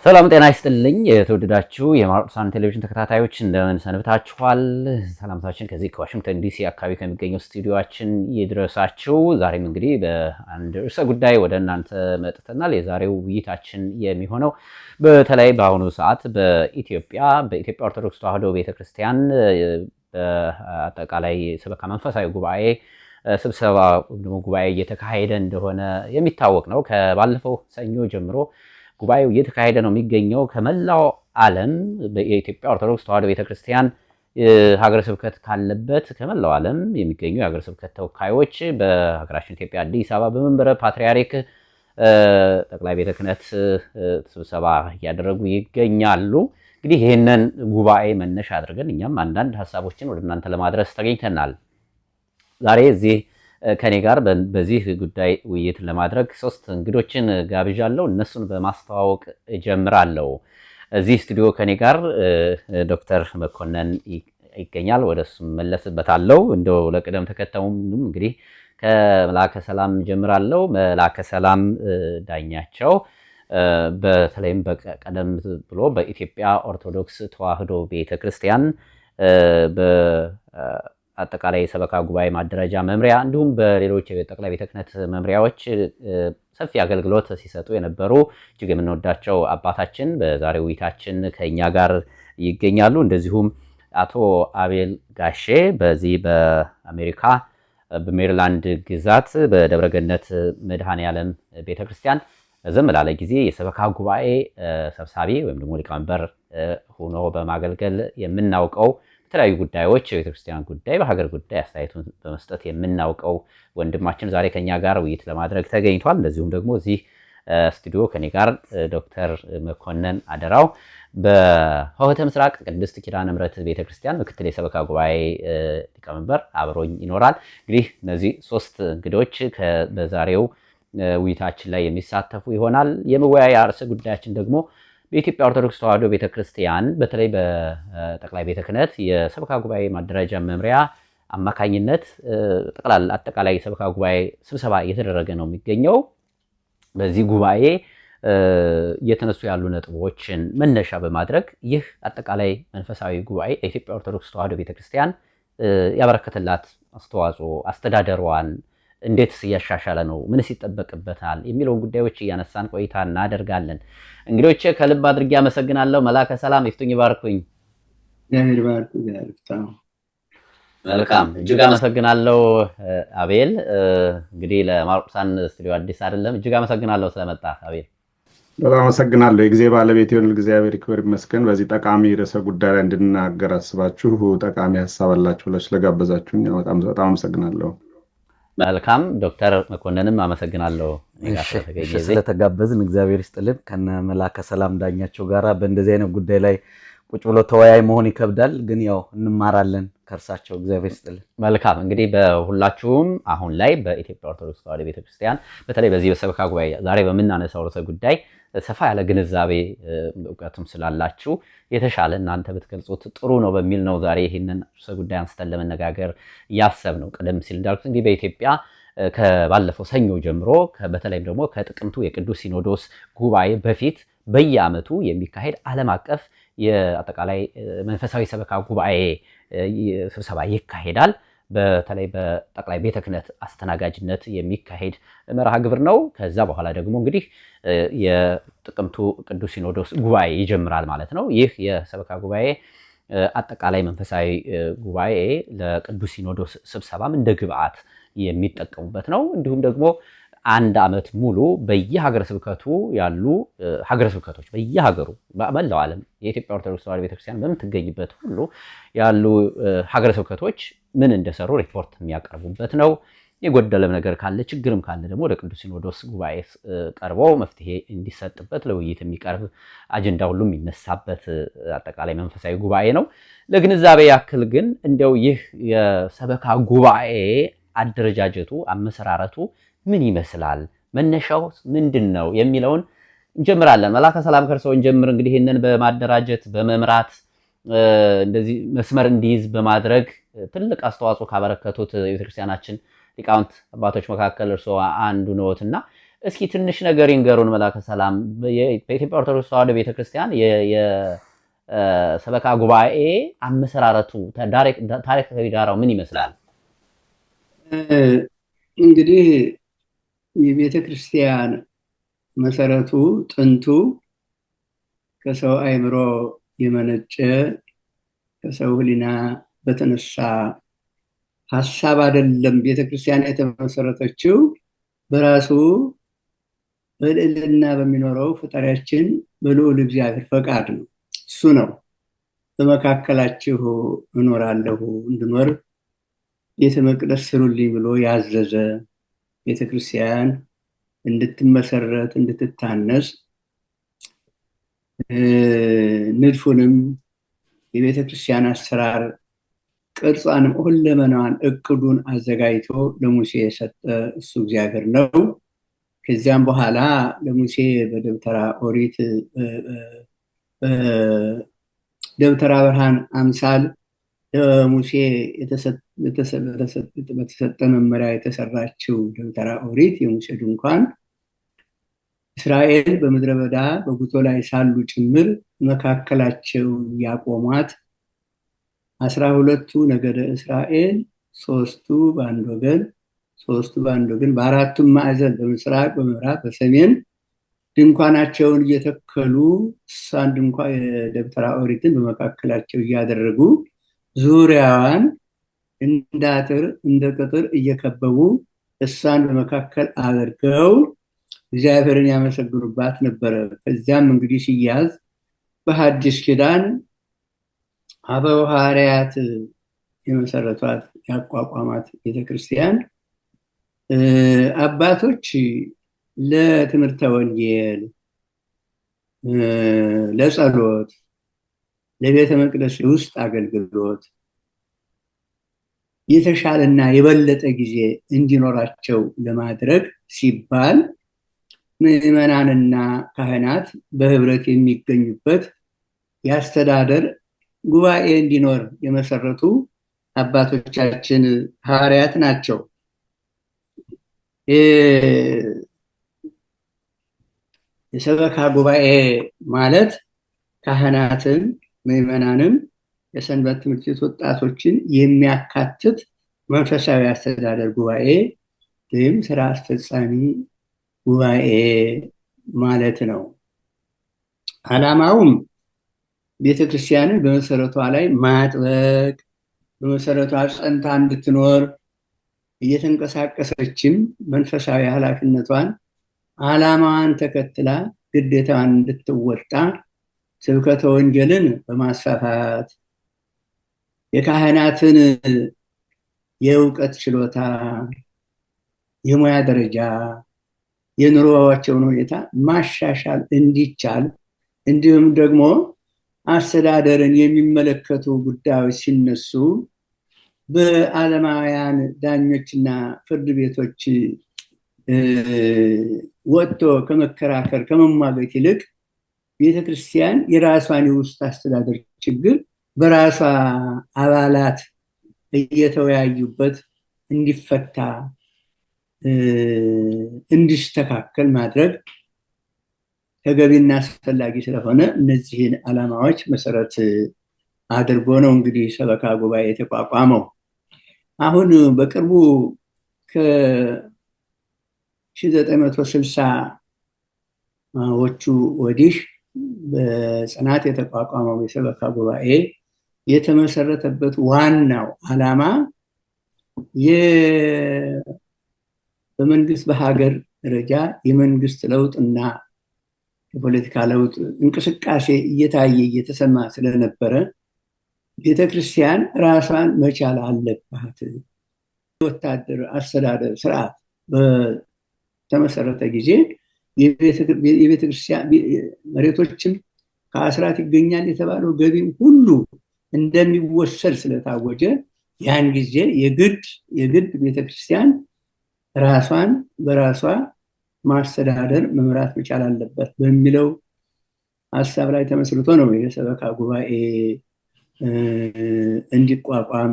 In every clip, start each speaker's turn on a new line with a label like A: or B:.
A: ሰላም ጤና ይስጥልኝ የተወደዳችሁ የማርቆሳን ቴሌቪዥን ተከታታዮች እንደምን ሰንብታችኋል? ሰላምታችን ከዚህ ከዋሽንግተን ዲሲ አካባቢ ከሚገኘው ስቱዲዮአችን ይድረሳችሁ። ዛሬም እንግዲህ በአንድ ርዕሰ ጉዳይ ወደ እናንተ መጥተናል። የዛሬው ውይይታችን የሚሆነው በተለይ በአሁኑ ሰዓት በኢትዮጵያ ኦርቶዶክስ ተዋሕዶ ቤተክርስቲያን በአጠቃላይ ሰበካ መንፈሳዊ ጉባኤ ስብሰባ ጉባኤ እየተካሄደ እንደሆነ የሚታወቅ ነው። ከባለፈው ሰኞ ጀምሮ ጉባኤው እየተካሄደ ነው የሚገኘው። ከመላው ዓለም የኢትዮጵያ ኦርቶዶክስ ተዋሕዶ ቤተክርስቲያን ሀገረ ስብከት ካለበት ከመላው ዓለም የሚገኙ የሀገረ ስብከት ተወካዮች በሀገራችን ኢትዮጵያ አዲስ አበባ በመንበረ ፓትርያርክ ጠቅላይ ቤተ ክህነት ስብሰባ እያደረጉ ይገኛሉ። እንግዲህ ይህንን ጉባኤ መነሻ አድርገን እኛም አንዳንድ ሀሳቦችን ወደ እናንተ ለማድረስ ተገኝተናል። ዛሬ እዚህ ከኔ ጋር በዚህ ጉዳይ ውይይት ለማድረግ ሶስት እንግዶችን ጋብዣለሁ። እነሱን በማስተዋወቅ እጀምራለሁ። እዚህ ስቱዲዮ ከኔ ጋር ዶክተር መኮንን ይገኛል። ወደሱ መለስበታለሁ። እንደው ለቅደም ተከተሉም እንግዲህ ከመላከ ሰላም ጀምራለሁ። መላከ ሰላም ዳኛቸው በተለይም በቀደም ብሎ በኢትዮጵያ ኦርቶዶክስ ተዋሕዶ ቤተክርስቲያን አጠቃላይ የሰበካ ጉባኤ ማደራጃ መምሪያ እንዲሁም በሌሎች ጠቅላይ ቤተ ክህነት መምሪያዎች ሰፊ አገልግሎት ሲሰጡ የነበሩ እጅግ የምንወዳቸው አባታችን በዛሬው ውይይታችን ከኛ ጋር ይገኛሉ። እንደዚሁም አቶ አቤል ጋሼ በዚህ በአሜሪካ በሜሪላንድ ግዛት በደብረገነት መድኃኔዓለም ቤተክርስቲያን ረዘም ላለ ጊዜ የሰበካ ጉባኤ ሰብሳቢ ወይም ደግሞ ሊቀመንበር ሆኖ በማገልገል የምናውቀው የተለያዩ ጉዳዮች የቤተክርስቲያን ጉዳይ በሀገር ጉዳይ አስተያየቱን በመስጠት የምናውቀው ወንድማችን ዛሬ ከኛ ጋር ውይይት ለማድረግ ተገኝቷል። እንደዚሁም ደግሞ እዚህ ስቱዲዮ ከኔ ጋር ዶክተር መኮንን አደራው በሆህተ ምስራቅ ቅድስት ኪዳነ ምሕረት ቤተክርስቲያን ምክትል የሰበካ ጉባኤ ሊቀመንበር አብሮኝ ይኖራል። እንግዲህ እነዚህ ሶስት እንግዶች በዛሬው ውይይታችን ላይ የሚሳተፉ ይሆናል። የመወያያ ርዕሰ ጉዳያችን ደግሞ በኢትዮጵያ ኦርቶዶክስ ተዋሕዶ ቤተክርስቲያን በተለይ በጠቅላይ ቤተ ክህነት የሰበካ ጉባኤ ማደራጃ መምሪያ አማካኝነት አጠቃላይ የሰበካ ጉባኤ ስብሰባ እየተደረገ ነው የሚገኘው። በዚህ ጉባኤ እየተነሱ ያሉ ነጥቦችን መነሻ በማድረግ ይህ አጠቃላይ መንፈሳዊ ጉባኤ የኢትዮጵያ ኦርቶዶክስ ተዋሕዶ ቤተክርስቲያን ያበረከተላት አስተዋጽኦ፣ አስተዳደሯን እንዴትስ እያሻሻለ ነው፣ ምንስ ይጠበቅበታል የሚለውን ጉዳዮች እያነሳን ቆይታ እናደርጋለን። እንግዶቼ ከልብ አድርጌ አመሰግናለሁ። መላከ ሰላም ይፍቱኝ ይባርኩኝ። መልካም እጅግ አመሰግናለሁ። አቤል እንግዲህ ለማርቆሳን ስቱዲዮ አዲስ አይደለም፣ እጅግ አመሰግናለሁ ስለመጣ አቤል።
B: በጣም አመሰግናለሁ። የጊዜ ባለቤት ይሁን እግዚአብሔር ይክበር ይመስገን። በዚህ ጠቃሚ ርዕሰ ጉዳይ ላይ እንድናገር አስባችሁ ጠቃሚ ሀሳብ አላችሁ ብላችሁ ስለጋበዛችሁኝ በጣም አመሰግናለሁ።
A: መልካም ዶክተር መኮንንም አመሰግናለሁ
C: ስለተጋበዝን እግዚአብሔር ይስጥልን። ከነ መላከ ሰላም ዳኛቸው ጋራ በእንደዚህ አይነት ጉዳይ ላይ ቁጭ ብሎ ተወያይ መሆን ይከብዳል፣ ግን ያው እንማራለን ከእርሳቸው። እግዚአብሔር ይስጥልን።
A: መልካም እንግዲህ በሁላችሁም አሁን ላይ በኢትዮጵያ ኦርቶዶክስ ተዋሕዶ ቤተክርስቲያን በተለይ በዚህ በሰበካ ጉባኤ ዛሬ በምናነሳው ርዕሰ ጉዳይ ሰፋ ያለ ግንዛቤ እውቀቱም ስላላችሁ የተሻለ እናንተ ብትገልጹት ጥሩ ነው በሚል ነው ዛሬ ይህንን ርዕሰ ጉዳይ አንስተን ለመነጋገር ያሰብነው። ቀደም ሲል እንዳልኩት እንግዲህ በኢትዮጵያ ከባለፈው ሰኞ ጀምሮ በተለይም ደግሞ ከጥቅምቱ የቅዱስ ሲኖዶስ ጉባኤ በፊት በየዓመቱ የሚካሄድ ዓለም አቀፍ የአጠቃላይ መንፈሳዊ ሰበካ ጉባኤ ስብሰባ ይካሄዳል። በተለይ በጠቅላይ ቤተ ክህነት አስተናጋጅነት የሚካሄድ መርሃ ግብር ነው። ከዛ በኋላ ደግሞ እንግዲህ የጥቅምቱ ቅዱስ ሲኖዶስ ጉባኤ ይጀምራል ማለት ነው። ይህ የሰበካ ጉባኤ አጠቃላይ መንፈሳዊ ጉባኤ ለቅዱስ ሲኖዶስ ስብሰባም እንደ ግብዓት የሚጠቀሙበት ነው። እንዲሁም ደግሞ አንድ ዓመት ሙሉ በየሀገረ ስብከቱ ያሉ ሀገረ ስብከቶች በየሀገሩ በመላው ዓለም የኢትዮጵያ ኦርቶዶክስ ተዋሕዶ ቤተክርስቲያን በምትገኝበት ሁሉ ያሉ ሀገረ ስብከቶች ምን እንደሰሩ ሪፖርት የሚያቀርቡበት ነው። የጎደለም ነገር ካለ ችግርም ካለ ደግሞ ወደ ቅዱስ ሲኖዶስ ጉባኤ ቀርቦ መፍትሄ እንዲሰጥበት ለውይይት የሚቀርብ አጀንዳ ሁሉ የሚነሳበት አጠቃላይ መንፈሳዊ ጉባኤ ነው። ለግንዛቤ ያክል ግን እንደው ይህ የሰበካ ጉባኤ አደረጃጀቱ አመሰራረቱ ምን ይመስላል፣ መነሻው ምንድን ነው የሚለውን እንጀምራለን። መላከ ሰላም ከርሰው እንጀምር። እንግዲህ ይህንን በማደራጀት በመምራት እንደዚህ መስመር እንዲይዝ በማድረግ ትልቅ አስተዋጽኦ ካበረከቱት የቤተክርስቲያናችን ሊቃውንት አባቶች መካከል እርስዎ አንዱ ነዎትና እስኪ ትንሽ ነገር ይንገሩን መላከ ሰላም። በኢትዮጵያ ኦርቶዶክስ ተዋሕዶ ቤተክርስቲያን የሰበካ ጉባኤ አመሰራረቱ ታሪካዊ ዳራው ምን ይመስላል?
D: እንግዲህ የቤተክርስቲያን መሰረቱ ጥንቱ ከሰው አእምሮ የመነጨ ከሰው ሕሊና በተነሳ ሐሳብ አይደለም። ቤተክርስቲያን የተመሰረተችው በራሱ በልዕልና በሚኖረው ፈጣሪያችን በልዑል እግዚአብሔር ፈቃድ ነው። እሱ ነው በመካከላችሁ እኖራለሁ እንድኖር ቤተ መቅደስ ስሩልኝ ብሎ ያዘዘ። ቤተክርስቲያን እንድትመሰረት እንድትታነጽ ንድፉንም የቤተክርስቲያን አሰራር ቅርጿንም ሁለመናዋን እቅዱን አዘጋጅቶ ለሙሴ የሰጠ እሱ እግዚአብሔር ነው። ከዚያም በኋላ ለሙሴ በደብተራ ኦሪት ደብተራ ብርሃን አምሳል ለሙሴ በተሰጠ መመሪያ የተሰራችው ደብተራ ኦሪት የሙሴ ድንኳን እስራኤል በምድረ በዳ በጉዞ ላይ ሳሉ ጭምር መካከላቸው ያቆሟት 12ቱ ነገደ እስራኤል 3ቱ በአንድ ወገን 3ቱ በአንድ ወገን በአራቱም ማዕዘን በምስራቅ በምዕራብ በሰሜን ድንኳናቸውን እየተከሉ እሷን ድንኳን የደብተራ ኦሪትን በመካከላቸው እያደረጉ ዙሪያዋን እንደ አጥር እንደ ቅጥር እየከበቡ እሷን በመካከል አድርገው እግዚአብሔርን ያመሰግኑባት ነበረ። ከዚያም እንግዲህ ሲያዝ በሐዲስ ኪዳን አበው ሐዋርያት የመሰረቷት ያቋቋማት ቤተክርስቲያን አባቶች ለትምህርተ ወንጌል፣ ለጸሎት፣ ለቤተ መቅደስ ውስጥ አገልግሎት የተሻለና የበለጠ ጊዜ እንዲኖራቸው ለማድረግ ሲባል ምዕመናንና ካህናት በህብረት የሚገኙበት የአስተዳደር ጉባኤ እንዲኖር የመሰረቱ አባቶቻችን ሐዋርያት ናቸው። የሰበካ ጉባኤ ማለት ካህናትን፣ ምዕመናንን፣ የሰንበት ትምህርት ቤት ወጣቶችን የሚያካትት መንፈሳዊ አስተዳደር ጉባኤ ወይም ስራ አስፈጻሚ ጉባኤ ማለት ነው። ዓላማውም ቤተክርስቲያንን በመሰረቷ ላይ ማጥበቅ፣ በመሰረቷ ጸንታ እንድትኖር እየተንቀሳቀሰችም መንፈሳዊ ኃላፊነቷን ዓላማዋን ተከትላ ግዴታዋን እንድትወጣ ስብከተ ወንጌልን በማስፋፋት የካህናትን የእውቀት ችሎታ፣ የሙያ ደረጃ፣ የኑሮዋቸውን ሁኔታ ማሻሻል እንዲቻል እንዲሁም ደግሞ አስተዳደርን የሚመለከቱ ጉዳዮች ሲነሱ በዓለማውያን ዳኞችና ፍርድ ቤቶች ወጥቶ ከመከራከር ከመሟገት ይልቅ ቤተክርስቲያን የራሷን የውስጥ አስተዳደር ችግር በራሷ አባላት እየተወያዩበት እንዲፈታ እንዲስተካከል ማድረግ ተገቢና አስፈላጊ ስለሆነ እነዚህን ዓላማዎች መሰረት አድርጎ ነው እንግዲህ ሰበካ ጉባኤ የተቋቋመው። አሁን በቅርቡ ከ1960ዎቹ ወዲህ በጽናት የተቋቋመው የሰበካ ጉባኤ የተመሰረተበት ዋናው ዓላማ በመንግስት በሀገር ደረጃ የመንግስት ለውጥና የፖለቲካ ለውጥ እንቅስቃሴ እየታየ እየተሰማ ስለነበረ ቤተክርስቲያን ራሷን መቻል አለባት። ወታደር አስተዳደር ስርዓት በተመሰረተ ጊዜ የቤተክርስቲያን መሬቶችም ከአስራት ይገኛል የተባለው ገቢም ሁሉ እንደሚወሰድ ስለታወጀ ያን ጊዜ የግድ ቤተክርስቲያን ራሷን በራሷ ማስተዳደር መምራት መቻል አለበት በሚለው ሀሳብ ላይ ተመስርቶ ነው የሰበካ ጉባኤ እንዲቋቋም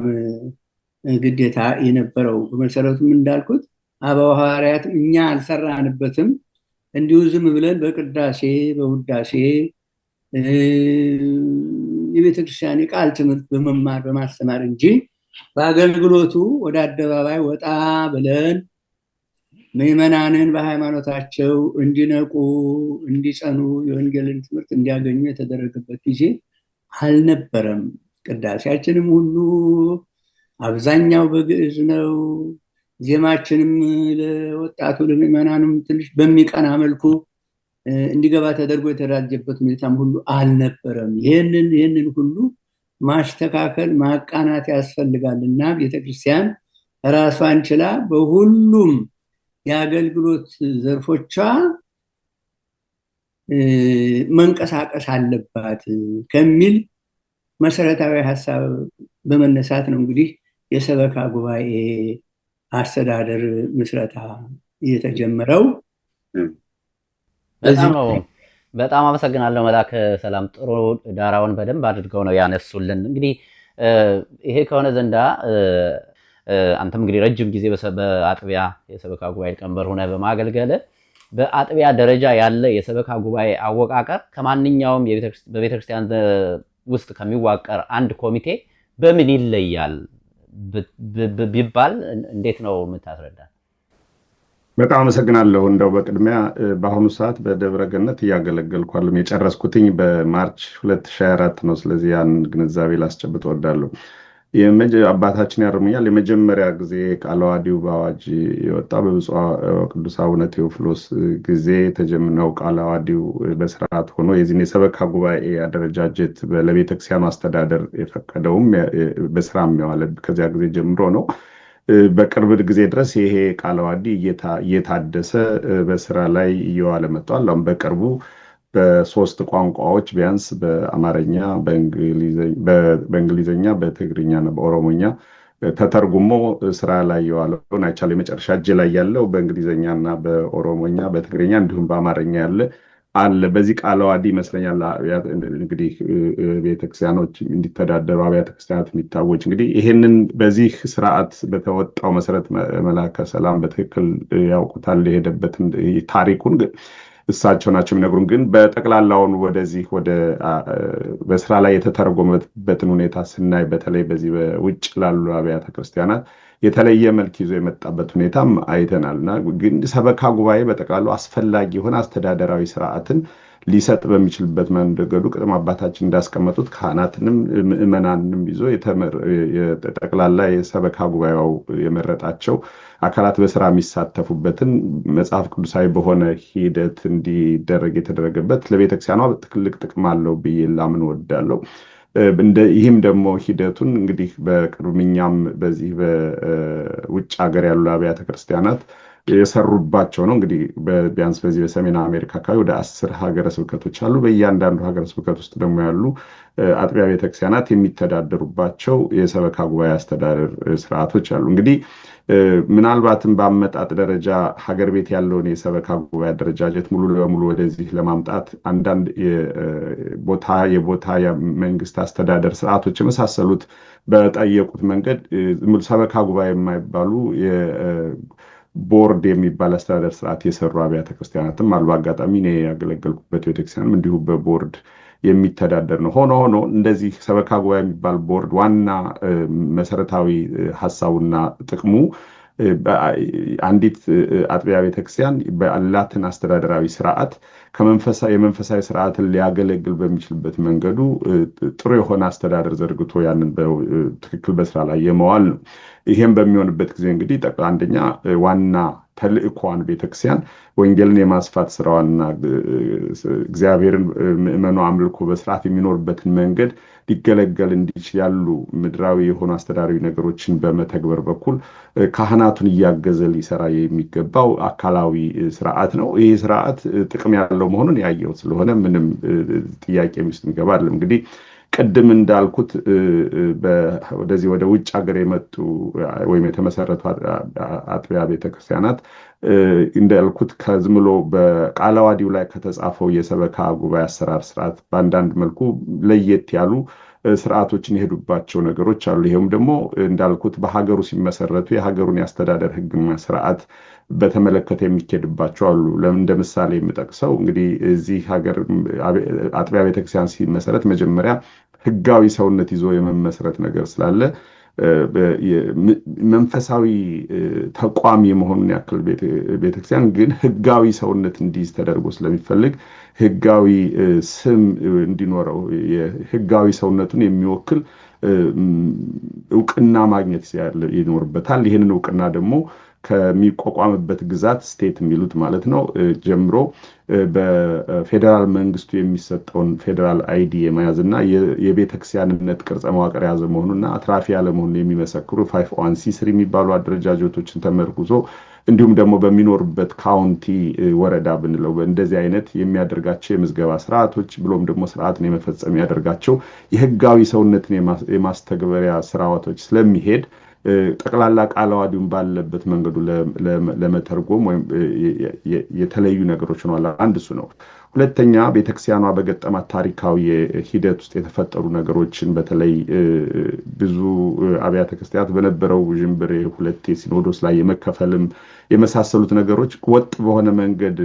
D: ግዴታ የነበረው። በመሰረቱም እንዳልኩት አበው ሐዋርያት እኛ አልሰራንበትም። እንዲሁ ዝም ብለን በቅዳሴ በውዳሴ የቤተክርስቲያን ቃል ትምህርት በመማር በማስተማር እንጂ በአገልግሎቱ ወደ አደባባይ ወጣ ብለን ምዕመናንን በሃይማኖታቸው እንዲነቁ እንዲጸኑ የወንጌልን ትምህርት እንዲያገኙ የተደረገበት ጊዜ አልነበረም። ቅዳሴያችንም ሁሉ አብዛኛው በግዕዝ ነው። ዜማችንም ለወጣቱ ለምዕመናንም ትንሽ በሚቀና መልኩ እንዲገባ ተደርጎ የተደራጀበት ሁኔታም ሁሉ አልነበረም። ይህንን ሁሉ ማስተካከል ማቃናት ያስፈልጋልና ቤተክርስቲያን ራሷን ችላ በሁሉም የአገልግሎት ዘርፎቿ መንቀሳቀስ አለባት ከሚል መሰረታዊ ሀሳብ በመነሳት ነው እንግዲህ የሰበካ ጉባኤ አስተዳደር ምስረታ የተጀመረው።
A: በጣም አመሰግናለሁ መላከ ሰላም። ጥሩ ዳራውን በደንብ አድርገው ነው ያነሱልን። እንግዲህ ይሄ ከሆነ ዘንዳ አንተም እንግዲህ ረጅም ጊዜ በአጥቢያ የሰበካ ጉባኤ ሊቀመንበር ሆነ በማገልገል በአጥቢያ ደረጃ ያለ የሰበካ ጉባኤ አወቃቀር ከማንኛውም በቤተክርስቲያን ውስጥ ከሚዋቀር አንድ ኮሚቴ በምን ይለያል ቢባል እንዴት ነው የምታስረዳ?
B: በጣም አመሰግናለሁ። እንደው በቅድሚያ በአሁኑ ሰዓት በደብረ ገነት እያገለገልኳለሁ። የጨረስኩትኝ በማርች 2024 ነው። ስለዚህ ያን ግንዛቤ ላስጨብጥ እወዳለሁ። አባታችን ያርሙኛል። የመጀመሪያ ጊዜ ቃለ ዓዋዲው በአዋጅ የወጣው በብፁዕ ቅዱስ አቡነ ቴዎፍሎስ ጊዜ ተጀምነው ቃለ ዓዋዲው በስርዓት ሆኖ የዚህን የሰበካ ጉባኤ አደረጃጀት ለቤተክርስቲያኑ አስተዳደር የፈቀደውም በስራ የሚዋለ ከዚያ ጊዜ ጀምሮ ነው። በቅርብ ጊዜ ድረስ ይሄ ቃለ ዓዋዲ እየታደሰ በስራ ላይ እየዋለ መጥቷል። አሁን በቅርቡ በሶስት ቋንቋዎች ቢያንስ በአማርኛ፣ በእንግሊዝኛ፣ በትግርኛና በኦሮሞኛ ተተርጉሞ ስራ ላይ የዋለውን አይቻልም። የመጨረሻ እጅ ላይ ያለው በእንግሊዝኛና በኦሮሞኛ፣ በትግርኛ እንዲሁም በአማርኛ ያለ አለ። በዚህ ቃለ ዓዋዲ ይመስለኛል እንግዲህ ቤተክርስቲያኖች እንዲተዳደሩ አብያተ ክርስቲያናት የሚታወጅ እንግዲህ ይሄንን በዚህ ስርዓት በተወጣው መሰረት መላከ ሰላም በትክክል ያውቁታል የሄደበትን ታሪኩን እሳቸው ናቸው የሚነግሩን። ግን በጠቅላላውን ወደዚህ በስራ ላይ የተተረጎመበትን ሁኔታ ስናይ በተለይ በዚህ በውጭ ላሉ አብያተ ክርስቲያናት የተለየ መልክ ይዞ የመጣበት ሁኔታም አይተናልና ግን ሰበካ ጉባኤ በጠቅላሉ አስፈላጊ የሆነ አስተዳደራዊ ስርዓትን ሊሰጥ በሚችልበት መንገዱ ቅድም አባታችን እንዳስቀመጡት ካህናትንም ምዕመናንንም ይዞ ጠቅላላ የሰበካ ጉባኤው የመረጣቸው አካላት በስራ የሚሳተፉበትን መጽሐፍ ቅዱሳዊ በሆነ ሂደት እንዲደረግ የተደረገበት ለቤተክርስቲያኗ ትልቅ ጥቅም አለው ብዬ ላምን እወዳለሁ። ይህም ደግሞ ሂደቱን እንግዲህ በቅርብ እኛም በዚህ በውጭ ሀገር ያሉ አብያተ ክርስቲያናት የሰሩባቸው ነው። እንግዲህ ቢያንስ በዚህ በሰሜን አሜሪካ አካባቢ ወደ 10 ሀገረ ስብከቶች አሉ። በእያንዳንዱ ሀገረ ስብከት ውስጥ ደግሞ ያሉ አጥቢያ ቤተክርስቲያናት የሚተዳደሩባቸው የሰበካ ጉባኤ አስተዳደር ስርዓቶች አሉ። እንግዲህ ምናልባትም በአመጣጥ ደረጃ ሀገር ቤት ያለውን የሰበካ ጉባኤ አደረጃጀት ሙሉ ለሙሉ ወደዚህ ለማምጣት አንዳንድ የቦታ የመንግስት አስተዳደር ስርዓቶች የመሳሰሉት በጠየቁት መንገድ ሰበካ ጉባኤ የማይባሉ ቦርድ የሚባል አስተዳደር ስርዓት የሰሩ አብያተ ክርስቲያናትም አሉ። አጋጣሚ እኔ ያገለገልኩበት ቤተክርስቲያንም እንዲሁ በቦርድ የሚተዳደር ነው። ሆኖ እንደዚህ ሰበካ ጉባኤ የሚባል ቦርድ ዋና መሰረታዊ ሀሳቡና ጥቅሙ አንዲት አጥቢያ ቤተክርስቲያን ባላትን አስተዳደራዊ ስርዓት የመንፈሳዊ ስርዓትን ሊያገለግል በሚችልበት መንገዱ ጥሩ የሆነ አስተዳደር ዘርግቶ ያንን በትክክል በስራ ላይ የመዋል ነው። ይሄም በሚሆንበት ጊዜ እንግዲህ አንደኛ ዋና ተልእኮዋን ቤተክርስቲያን ወንጌልን የማስፋት ስራዋና እግዚአብሔርን ምዕመኑ አምልኮ በስርዓት የሚኖርበትን መንገድ ሊገለገል እንዲችል ያሉ ምድራዊ የሆኑ አስተዳዳሪ ነገሮችን በመተግበር በኩል ካህናቱን እያገዘ ሊሰራ የሚገባው አካላዊ ስርዓት ነው። ይህ ስርዓት ጥቅም ያለው መሆኑን ያየው ስለሆነ ምንም ጥያቄ ውስጥ የሚገባ አይደለም። እንግዲህ ቅድም እንዳልኩት ወደዚህ ወደ ውጭ ሀገር የመጡ ወይም የተመሰረቱ አጥቢያ ቤተክርስቲያናት እንዳልኩት ከዝም ብሎ በቃለ ዓዋዲው ላይ ከተጻፈው የሰበካ ጉባኤ አሰራር ስርዓት በአንዳንድ መልኩ ለየት ያሉ ስርዓቶችን የሄዱባቸው ነገሮች አሉ። ይሄውም ደግሞ እንዳልኩት በሀገሩ ሲመሰረቱ የሀገሩን የአስተዳደር ህግና ስርዓት በተመለከተ የሚኬድባቸው አሉ። እንደ ምሳሌ የምጠቅሰው እንግዲህ እዚህ ሀገር አጥቢያ ቤተክርስቲያን ሲመሰረት መጀመሪያ ህጋዊ ሰውነት ይዞ የመመስረት ነገር ስላለ መንፈሳዊ ተቋም የመሆኑን ያክል ቤተክርስቲያን ግን ህጋዊ ሰውነት እንዲይዝ ተደርጎ ስለሚፈልግ ህጋዊ ስም እንዲኖረው ህጋዊ ሰውነቱን የሚወክል እውቅና ማግኘት ይኖርበታል። ይህንን እውቅና ደግሞ ከሚቋቋምበት ግዛት ስቴት የሚሉት ማለት ነው ጀምሮ በፌዴራል መንግስቱ የሚሰጠውን ፌዴራል አይዲ የመያዝና የቤተክርስቲያንነት ቅርጸ መዋቅር የያዘ መሆኑና አትራፊ ያለመሆኑን የሚመሰክሩ 501c3 የሚባሉ አደረጃጀቶችን ተመርኩዞ እንዲሁም ደግሞ በሚኖርበት ካውንቲ ወረዳ ብንለው እንደዚህ አይነት የሚያደርጋቸው የምዝገባ ስርዓቶች ብሎም ደግሞ ስርዓትን የመፈጸም ያደርጋቸው የህጋዊ ሰውነትን የማስተግበሪያ ስርዓቶች ስለሚሄድ ጠቅላላ ቃለ ዓዋዲውን ባለበት መንገዱ ለመተርጎም ወይም የተለዩ ነገሮች ነው። አንድ እሱ ነው። ሁለተኛ ቤተክርስቲያኗ በገጠማት ታሪካዊ ሂደት ውስጥ የተፈጠሩ ነገሮችን በተለይ ብዙ አብያተ ክርስቲያናት በነበረው ዥምብሬ ሁለቴ ሲኖዶስ ላይ የመከፈልም የመሳሰሉት ነገሮች ወጥ በሆነ መንገድ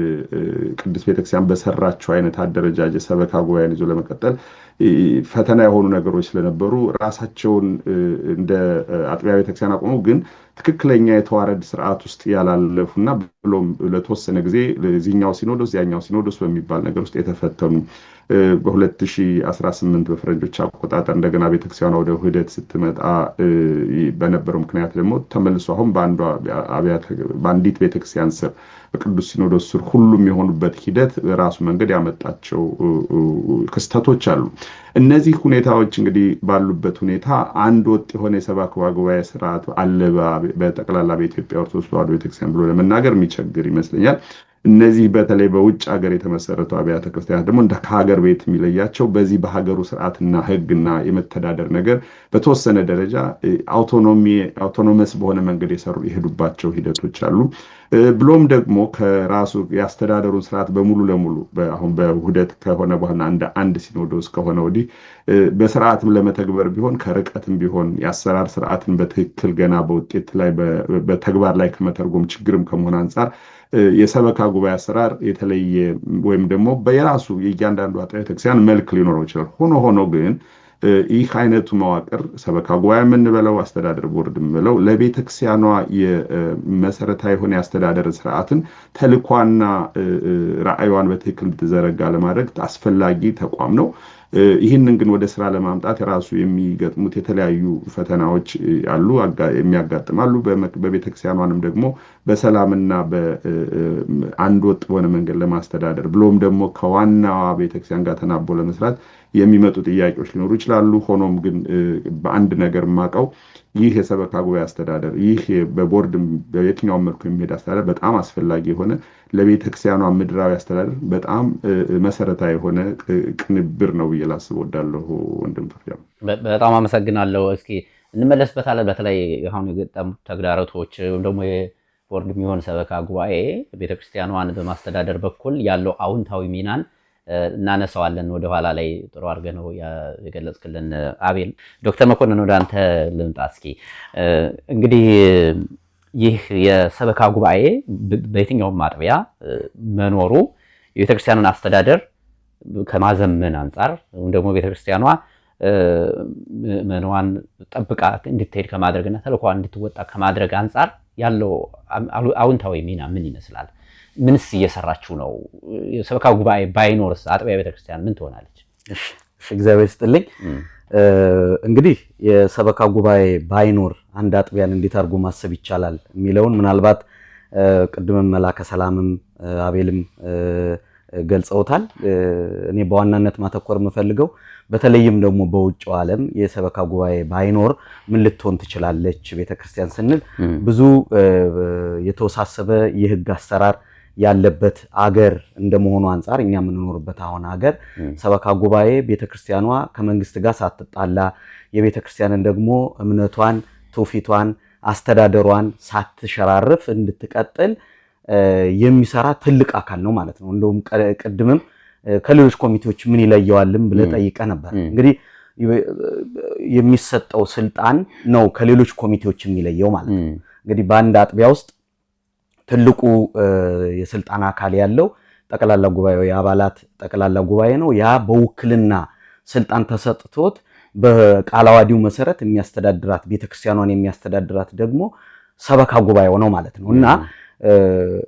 B: ቅድስት ቤተክርስቲያን በሰራቸው አይነት አደረጃጀት ሰበካ ጉባኤን ይዞ ለመቀጠል ፈተና የሆኑ ነገሮች ስለነበሩ ራሳቸውን እንደ አጥቢያ ቤተክርስቲያን አቆመው ግን ትክክለኛ የተዋረድ ስርዓት ውስጥ ያላለፉና ብሎም ለተወሰነ ጊዜ ለዚህኛው ሲኖዶስ ያኛው ሲኖዶስ በሚባል ነገር ውስጥ የተፈተኑ በ2018 በፈረንጆች አቆጣጠር እንደገና ቤተክርስቲያኗ ወደ ውህደት ስትመጣ በነበረው ምክንያት ደግሞ ተመልሶ አሁን በአንዲት ቤተክርስቲያን ስር በቅዱስ ሲኖዶስ ስር ሁሉም የሆኑበት ሂደት ራሱ መንገድ ያመጣቸው ክስተቶች አሉ። እነዚህ ሁኔታዎች እንግዲህ ባሉበት ሁኔታ አንድ ወጥ የሆነ የሰበካ ጉባኤ ስርዓት አለ በጠቅላላ በኢትዮጵያ ኦርቶዶክስ ተዋሕዶ ቤተክርስቲያን ብሎ ለመናገር የሚቸግር ይመስለኛል። እነዚህ በተለይ በውጭ ሀገር የተመሰረቱ አብያተ ክርስቲያናት ደግሞ እንደ ከሀገር ቤት የሚለያቸው በዚህ በሀገሩ ስርዓትና ህግና የመተዳደር ነገር በተወሰነ ደረጃ አውቶኖመስ በሆነ መንገድ የሄዱባቸው ሂደቶች አሉ። ብሎም ደግሞ ከራሱ የአስተዳደሩን ስርዓት በሙሉ ለሙሉ አሁን በውህደት ከሆነ በኋላ አንድ ሲኖዶስ ከሆነ ወዲህ በስርዓትም ለመተግበር ቢሆን ከርቀትም ቢሆን የአሰራር ስርዓትን በትክክል ገና በውጤት ላይ በተግባር ላይ ከመተርጎም ችግርም ከመሆን አንጻር የሰበካ ጉባኤ አሰራር የተለየ ወይም ደግሞ በየራሱ የእያንዳንዱ አጥቢያ ቤተክርስቲያን መልክ ሊኖረው ይችላል። ሆኖ ግን ይህ አይነቱ መዋቅር ሰበካ ጉባኤ የምንበለው አስተዳደር ቦርድ የምንበለው ለቤተክርስቲያኗ የመሰረታዊ የሆነ የአስተዳደር ስርዓትን ተልኳና ራዕይዋን በትክክል እንድትዘረጋ ለማድረግ አስፈላጊ ተቋም ነው። ይህንን ግን ወደ ስራ ለማምጣት የራሱ የሚገጥሙት የተለያዩ ፈተናዎች አሉ የሚያጋጥማሉ። በቤተክርስቲያኗንም ደግሞ በሰላምና በአንድ ወጥ በሆነ መንገድ ለማስተዳደር ብሎም ደግሞ ከዋናዋ ቤተክርስቲያን ጋር ተናቦ ለመስራት የሚመጡ ጥያቄዎች ሊኖሩ ይችላሉ። ሆኖም ግን በአንድ ነገር ማቀው ይህ የሰበካ ጉባኤ አስተዳደር ይህ በቦርድ በየትኛው መልኩ የሚሄድ አስተዳደር በጣም አስፈላጊ የሆነ ለቤተክርስቲያኗ ምድራዊ አስተዳደር በጣም መሰረታዊ የሆነ ቅንብር ነው ብዬ ላስብ እወዳለሁ። ወንድም ተፍያ
A: በጣም አመሰግናለሁ። እስኪ እንመለስበታለን። በተለይ አሁን የገጠሙ ተግዳሮቶች ወይም ደግሞ የቦርድ የሚሆን ሰበካ ጉባኤ ቤተክርስቲያኗን በማስተዳደር በኩል ያለው አዎንታዊ ሚናን እናነሳዋለን። ወደኋላ ላይ ጥሩ አድርገህ ነው የገለጽክልን አቤል። ዶክተር መኮንን ወደ አንተ ልምጣ። እስኪ እንግዲህ ይህ የሰበካ ጉባኤ በየትኛውም አጥቢያ መኖሩ የቤተክርስቲያንን አስተዳደር ከማዘመን አንጻር ወይም ደግሞ ቤተክርስቲያኗ ምዕመናን ጠብቃ እንድትሄድ ከማድረግና ተልዕኮዋን እንድትወጣ ከማድረግ አንጻር ያለው አዎንታዊ ሚና ምን ይመስላል? ምንስ እየሰራችሁ ነው? የሰበካ ጉባኤ ባይኖርስ አጥቢያ ቤተክርስቲያን ምን ትሆናለች?
C: እሺ እግዚአብሔር ይስጥልኝ። እንግዲህ የሰበካ ጉባኤ ባይኖር አንድ አጥቢያን እንዴት አድርጎ ማሰብ ይቻላል የሚለውን ምናልባት ቅድም መላከ ሰላምም አቤልም ገልጸውታል። እኔ በዋናነት ማተኮር የምፈልገው በተለይም ደግሞ በውጭው ዓለም የሰበካ ጉባኤ ባይኖር ምን ልትሆን ትችላለች ቤተክርስቲያን ስንል ብዙ የተወሳሰበ የህግ አሰራር ያለበት አገር እንደመሆኑ አንፃር እኛ የምንኖርበት አሁን አገር ሰበካ ጉባኤ ቤተክርስቲያኗ ከመንግስት ጋር ሳትጣላ የቤተክርስቲያንን ደግሞ እምነቷን፣ ትውፊቷን፣ አስተዳደሯን ሳትሸራርፍ እንድትቀጥል የሚሰራ ትልቅ አካል ነው ማለት ነው። እንደውም ቅድምም ከሌሎች ኮሚቴዎች ምን ይለየዋልም ብለህ ጠይቀህ ነበር። እንግዲህ የሚሰጠው ስልጣን ነው ከሌሎች ኮሚቴዎች የሚለየው ማለት ነው። እንግዲህ በአንድ አጥቢያ ውስጥ ትልቁ የስልጣን አካል ያለው ጠቅላላ ጉባኤው የአባላት ጠቅላላ ጉባኤ ነው። ያ በውክልና ስልጣን ተሰጥቶት በቃለ ዓዋዲው መሰረት የሚያስተዳድራት ቤተክርስቲያኗን የሚያስተዳድራት ደግሞ ሰበካ ጉባኤው ነው ማለት ነው። እና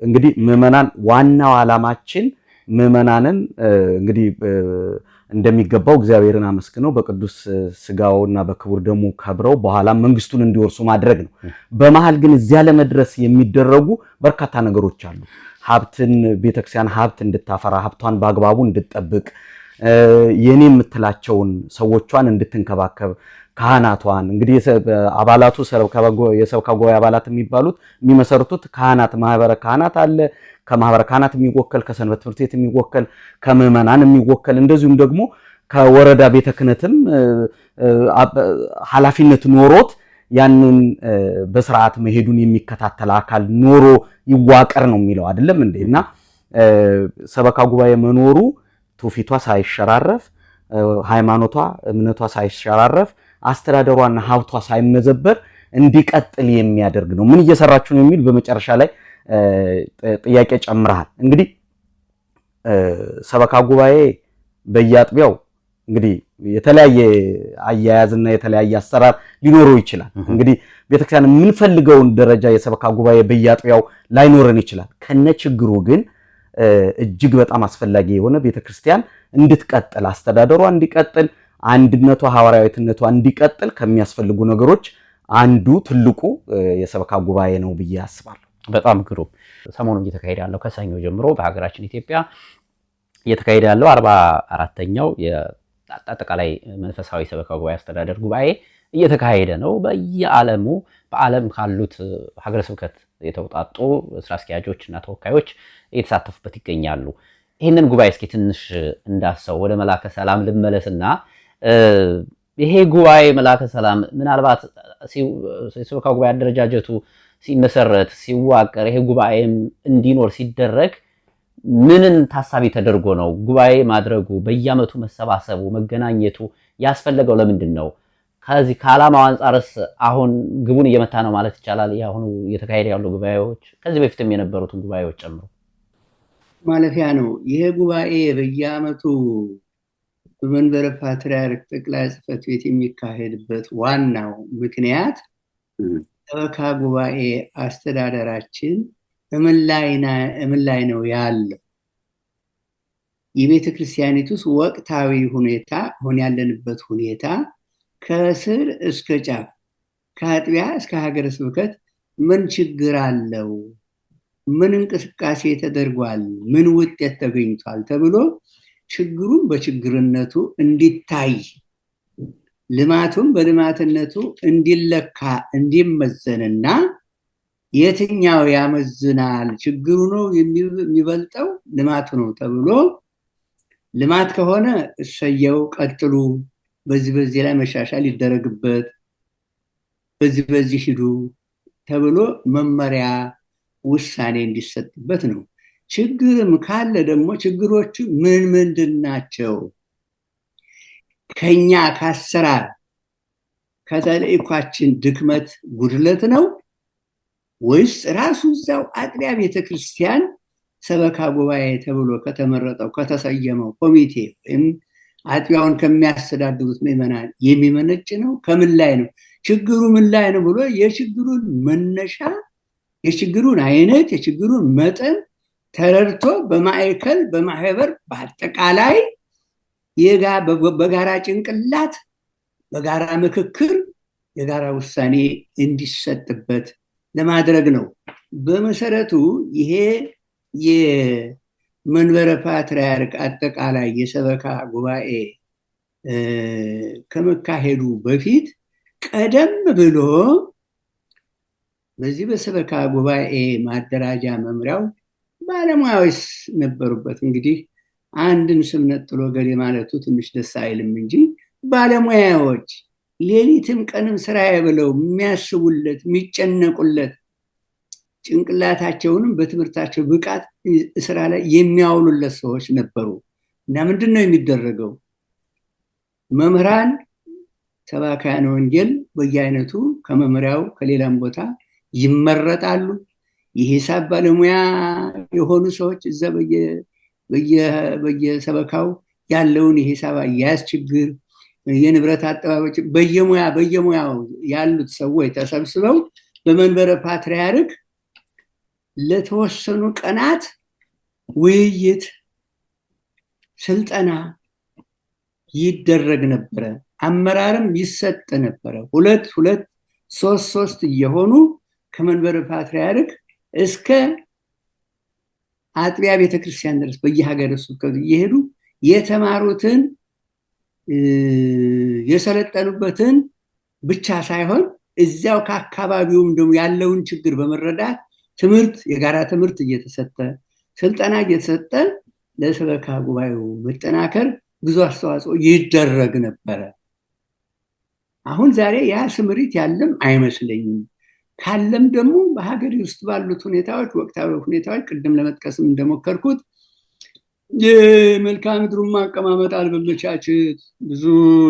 C: እንግዲህ ምዕመናን ዋናው ዓላማችን ምዕመናንን እንግዲህ እንደሚገባው እግዚአብሔርን አመስግነው በቅዱስ ስጋውና በክቡር ደሙ ከብረው በኋላ መንግስቱን እንዲወርሱ ማድረግ ነው። በመሃል ግን እዚያ ለመድረስ የሚደረጉ በርካታ ነገሮች አሉ። ሀብትን ቤተክርስቲያን ሀብት እንድታፈራ ሀብቷን በአግባቡ እንድትጠብቅ የኔ የምትላቸውን ሰዎቿን እንድትንከባከብ ካህናቷን እንግዲህ አባላቱ የሰበካ ጉባኤ አባላት የሚባሉት የሚመሰርቱት ካህናት ማህበረ ካህናት አለ። ከማህበረ ካህናት የሚወከል ከሰንበት ትምህርት ቤት የሚወከል ከምዕመናን የሚወከል እንደዚሁም ደግሞ ከወረዳ ቤተ ክህነትም ኃላፊነት ኖሮት ያንን በስርዓት መሄዱን የሚከታተል አካል ኖሮ ይዋቀር ነው የሚለው አይደለም እንዴ? እና ሰበካ ጉባኤ መኖሩ ትውፊቷ ሳይሸራረፍ ሃይማኖቷ እምነቷ ሳይሸራረፍ አስተዳደሯና ሀብቷ ሳይመዘበር እንዲቀጥል የሚያደርግ ነው። ምን እየሰራችሁ ነው የሚል በመጨረሻ ላይ ጥያቄ ጨምረሃል። እንግዲህ ሰበካ ጉባኤ በየአጥቢያው እንግዲህ የተለያየ አያያዝና የተለያየ አሰራር ሊኖረው ይችላል። እንግዲህ ቤተክርስቲያን የምንፈልገውን ደረጃ የሰበካ ጉባኤ በየአጥቢያው ላይኖረን ይችላል። ከነችግሩ ግን እጅግ በጣም አስፈላጊ የሆነ ቤተክርስቲያን እንድትቀጥል አስተዳደሯ እንዲቀጥል አንድነቷ ሐዋርያዊነቷ እንዲቀጥል ከሚያስፈልጉ ነገሮች አንዱ ትልቁ የሰበካ ጉባኤ ነው ብዬ አስባለሁ።
A: በጣም ግሩም። ሰሞኑን እየተካሄደ ያለው ከሰኞ ጀምሮ በሀገራችን ኢትዮጵያ እየተካሄደ ያለው 44ኛው የአጠቃላይ መንፈሳዊ ሰበካ ጉባኤ አስተዳደር ጉባኤ እየተካሄደ ነው። በየዓለሙ በዓለም ካሉት ሀገረ ስብከት የተውጣጡ ስራ አስኪያጆች እና ተወካዮች እየተሳተፉበት ይገኛሉ። ይህንን ጉባኤ እስኪ ትንሽ እንዳሰው ወደ መላከ ሰላም ልመለስና ይሄ ጉባኤ መላከ ሰላም ምናልባት የሰበካ ጉባኤ አደረጃጀቱ ሲመሰረት ሲዋቀር ይሄ ጉባኤም እንዲኖር ሲደረግ ምንን ታሳቢ ተደርጎ ነው ጉባኤ ማድረጉ? በየዓመቱ መሰባሰቡ መገናኘቱ ያስፈለገው ለምንድን ነው? ከዚህ ከዓላማው አንጻርስ አሁን ግቡን እየመታ ነው ማለት ይቻላል? ያሁኑ እየተካሄደ ያሉ ጉባኤዎች ከዚህ በፊትም የነበሩትን ጉባኤዎች ጨምሮ
D: ማለፊያ ነው። ይሄ ጉባኤ በየዓመቱ በመንበረ ፓትርያርክ ጠቅላይ ጽሕፈት ቤት የሚካሄድበት ዋናው ምክንያት ሰበካ ጉባኤ አስተዳደራችን ምን ላይ ነው ያለው፣ የቤተ ክርስቲያኒቱስ ወቅታዊ ሁኔታ አሁን ያለንበት ሁኔታ ከስር እስከ ጫፍ ከአጥቢያ እስከ ሀገረ ስብከት ምን ችግር አለው፣ ምን እንቅስቃሴ ተደርጓል፣ ምን ውጤት ተገኝቷል ተብሎ ችግሩን በችግርነቱ እንዲታይ ልማቱን በልማትነቱ እንዲለካ እንዲመዘንና የትኛው ያመዝናል ችግሩ ነው የሚበልጠው ልማቱ ነው ተብሎ ልማት ከሆነ እሰየው ቀጥሉ፣ በዚህ ላይ መሻሻል ይደረግበት፣ በዚህ ሂዱ ተብሎ መመሪያ ውሳኔ እንዲሰጥበት ነው። ችግርም ካለ ደግሞ ችግሮቹ ምንድን ናቸው? ከኛ ከአሰራር ከተልእኳችን ድክመት ጉድለት ነው ወይስ ራሱ እዛው አጥቢያ ቤተክርስቲያን ሰበካ ጉባኤ ተብሎ ከተመረጠው ከተሰየመው ኮሚቴ ወይም አጥቢያውን ከሚያስተዳድሩት ምዕመናን የሚመነጭ ነው? ከምን ላይ ነው ችግሩ ምን ላይ ነው ብሎ የችግሩን መነሻ የችግሩን አይነት የችግሩን መጠን ተረድቶ በማዕከል በማህበር በአጠቃላይ በጋራ ጭንቅላት በጋራ ምክክር የጋራ ውሳኔ እንዲሰጥበት ለማድረግ ነው። በመሰረቱ ይሄ የመንበረ ፓትርያርክ አጠቃላይ የሰበካ ጉባኤ ከመካሄዱ በፊት ቀደም ብሎ በዚህ በሰበካ ጉባኤ ማደራጃ መምሪያው ባለሙያዎች ነበሩበት። እንግዲህ አንድን ስም ነጥሎ ገሌ ማለቱ ትንሽ ደስ አይልም እንጂ ባለሙያዎች ሌሊትም ቀንም ስራዬ ብለው የሚያስቡለት የሚጨነቁለት ጭንቅላታቸውንም በትምህርታቸው ብቃት ስራ ላይ የሚያውሉለት ሰዎች ነበሩ። እና ምንድን ነው የሚደረገው? መምህራን ሰባክያነ ወንጌል በየአይነቱ ከመምሪያው ከሌላም ቦታ ይመረጣሉ። የሂሳብ ባለሙያ የሆኑ ሰዎች እዛ በየሰበካው ያለውን የሂሳብ አያያዝ ችግር፣ የንብረት አጠባበቅ በየሙያው ያሉት ሰዎች ተሰብስበው በመንበረ ፓትርያርክ ለተወሰኑ ቀናት ውይይት፣ ስልጠና ይደረግ ነበረ። አመራርም ይሰጥ ነበረ። ሁለት ሶስት እየሆኑ ከመንበረ ፓትርያርክ እስከ አጥቢያ ቤተክርስቲያን ድረስ በየሀገረ ስብከቱ እየሄዱ የተማሩትን የሰለጠኑበትን ብቻ ሳይሆን እዚያው ከአካባቢውም ደግሞ ያለውን ችግር በመረዳት የጋራ ትምህርት እየተሰጠ ስልጠና እየተሰጠ ለሰበካ ጉባኤው መጠናከር ብዙ አስተዋጽኦ ይደረግ ነበረ። አሁን ዛሬ ያ ስምሪት ያለም አይመስለኝም። ካለም ደግሞ በሀገር ውስጥ ባሉት ሁኔታዎች፣ ወቅታዊ ሁኔታዎች ቅድም ለመጥቀስም እንደሞከርኩት የመልክዓ ምድሩን ማቀማመጥ አለመመቻቸት ብዙ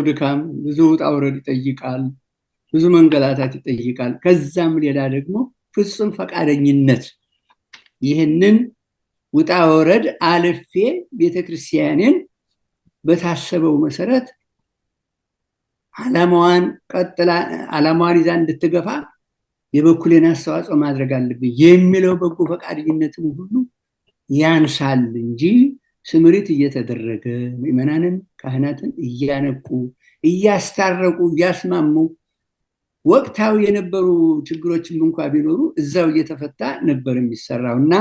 D: ድካም፣ ብዙ ውጣ ውረድ ይጠይቃል፣ ብዙ መንገላታት ይጠይቃል። ከዛም ሌላ ደግሞ ፍጹም ፈቃደኝነት፣ ይህንን ውጣ ውረድ አልፌ ቤተክርስቲያንን በታሰበው መሰረት ዓላማዋን ይዛ እንድትገፋ የበኩሌን አስተዋጽኦ ማድረግ አለብኝ የሚለው በጎ ፈቃደኝነትም ሁሉ ያንሳል እንጂ ስምሪት እየተደረገ ምዕመናንን ካህናትን እያነቁ እያስታረቁ እያስማሙ ወቅታዊ የነበሩ ችግሮችም እንኳ ቢኖሩ እዛው እየተፈታ ነበር የሚሰራው እና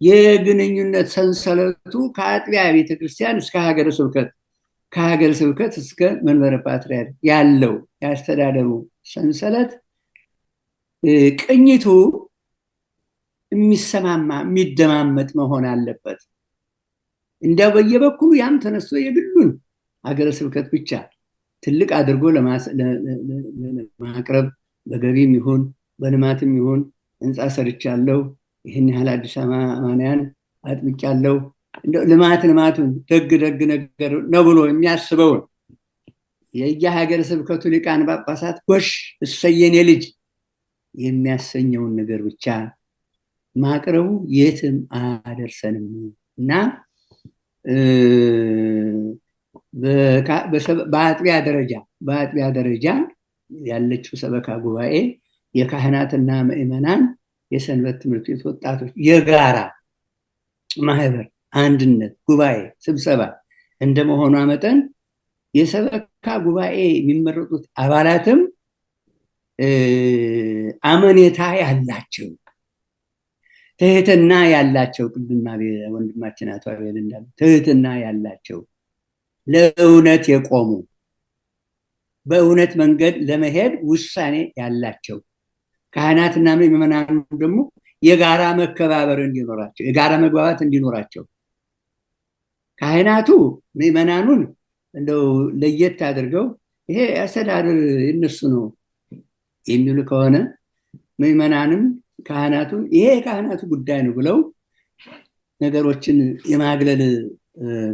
D: የግንኙነት ሰንሰለቱ ከአጥቢያ ቤተክርስቲያን እስከ ሀገረ ስብከት፣ ከሀገረ ስብከት እስከ መንበረ ፓትርያርክ ያለው ያስተዳደሩ ሰንሰለት ቅኝቱ የሚሰማማ የሚደማመጥ መሆን አለበት። እንዲያው በየበኩሉ ያም ተነስቶ የግሉን ሀገረ ስብከት ብቻ ትልቅ አድርጎ ለማቅረብ በገቢም ይሁን በልማትም ይሁን ህንፃ ሰርቻለሁ፣ ይህን ያህል አዲስ አማንያን አጥምቄያለሁ፣ ልማቱን ደግ ነገር ነው ብሎ የሚያስበውን የየሀገረ ስብከቱ ሊቃነ ጳጳሳት ጎሽ እሰየኔ ልጅ የሚያሰኘውን ነገር ብቻ ማቅረቡ የትም አያደርሰንም እና በአጥቢያ ደረጃ ያለችው ሰበካ ጉባኤ የካህናትና ምዕመናን የሰንበት ትምህርት ቤት ወጣቶች የጋራ ማህበር፣ አንድነት፣ ጉባኤ፣ ስብሰባ እንደመሆኗ መጠን የሰበካ ጉባኤ የሚመረጡት አባላትም አመኔታ ያላቸው፣ ትህትና ያላቸው፣ ቅድም ወንድማችን አቶ አቤል እንዳሉ ትህትና ያላቸው፣ ለእውነት የቆሙ በእውነት መንገድ ለመሄድ ውሳኔ ያላቸው ካህናትና ምዕመናኑ ደግሞ የጋራ መከባበር እንዲኖራቸው፣ የጋራ መግባባት እንዲኖራቸው ካህናቱ ምዕመናኑን እንደው ለየት አድርገው ይሄ አስተዳደር የነሱ ነው የሚሉ ከሆነ ምዕመናንም ካህናቱን ይሄ የካህናቱ ጉዳይ ነው ብለው ነገሮችን የማግለል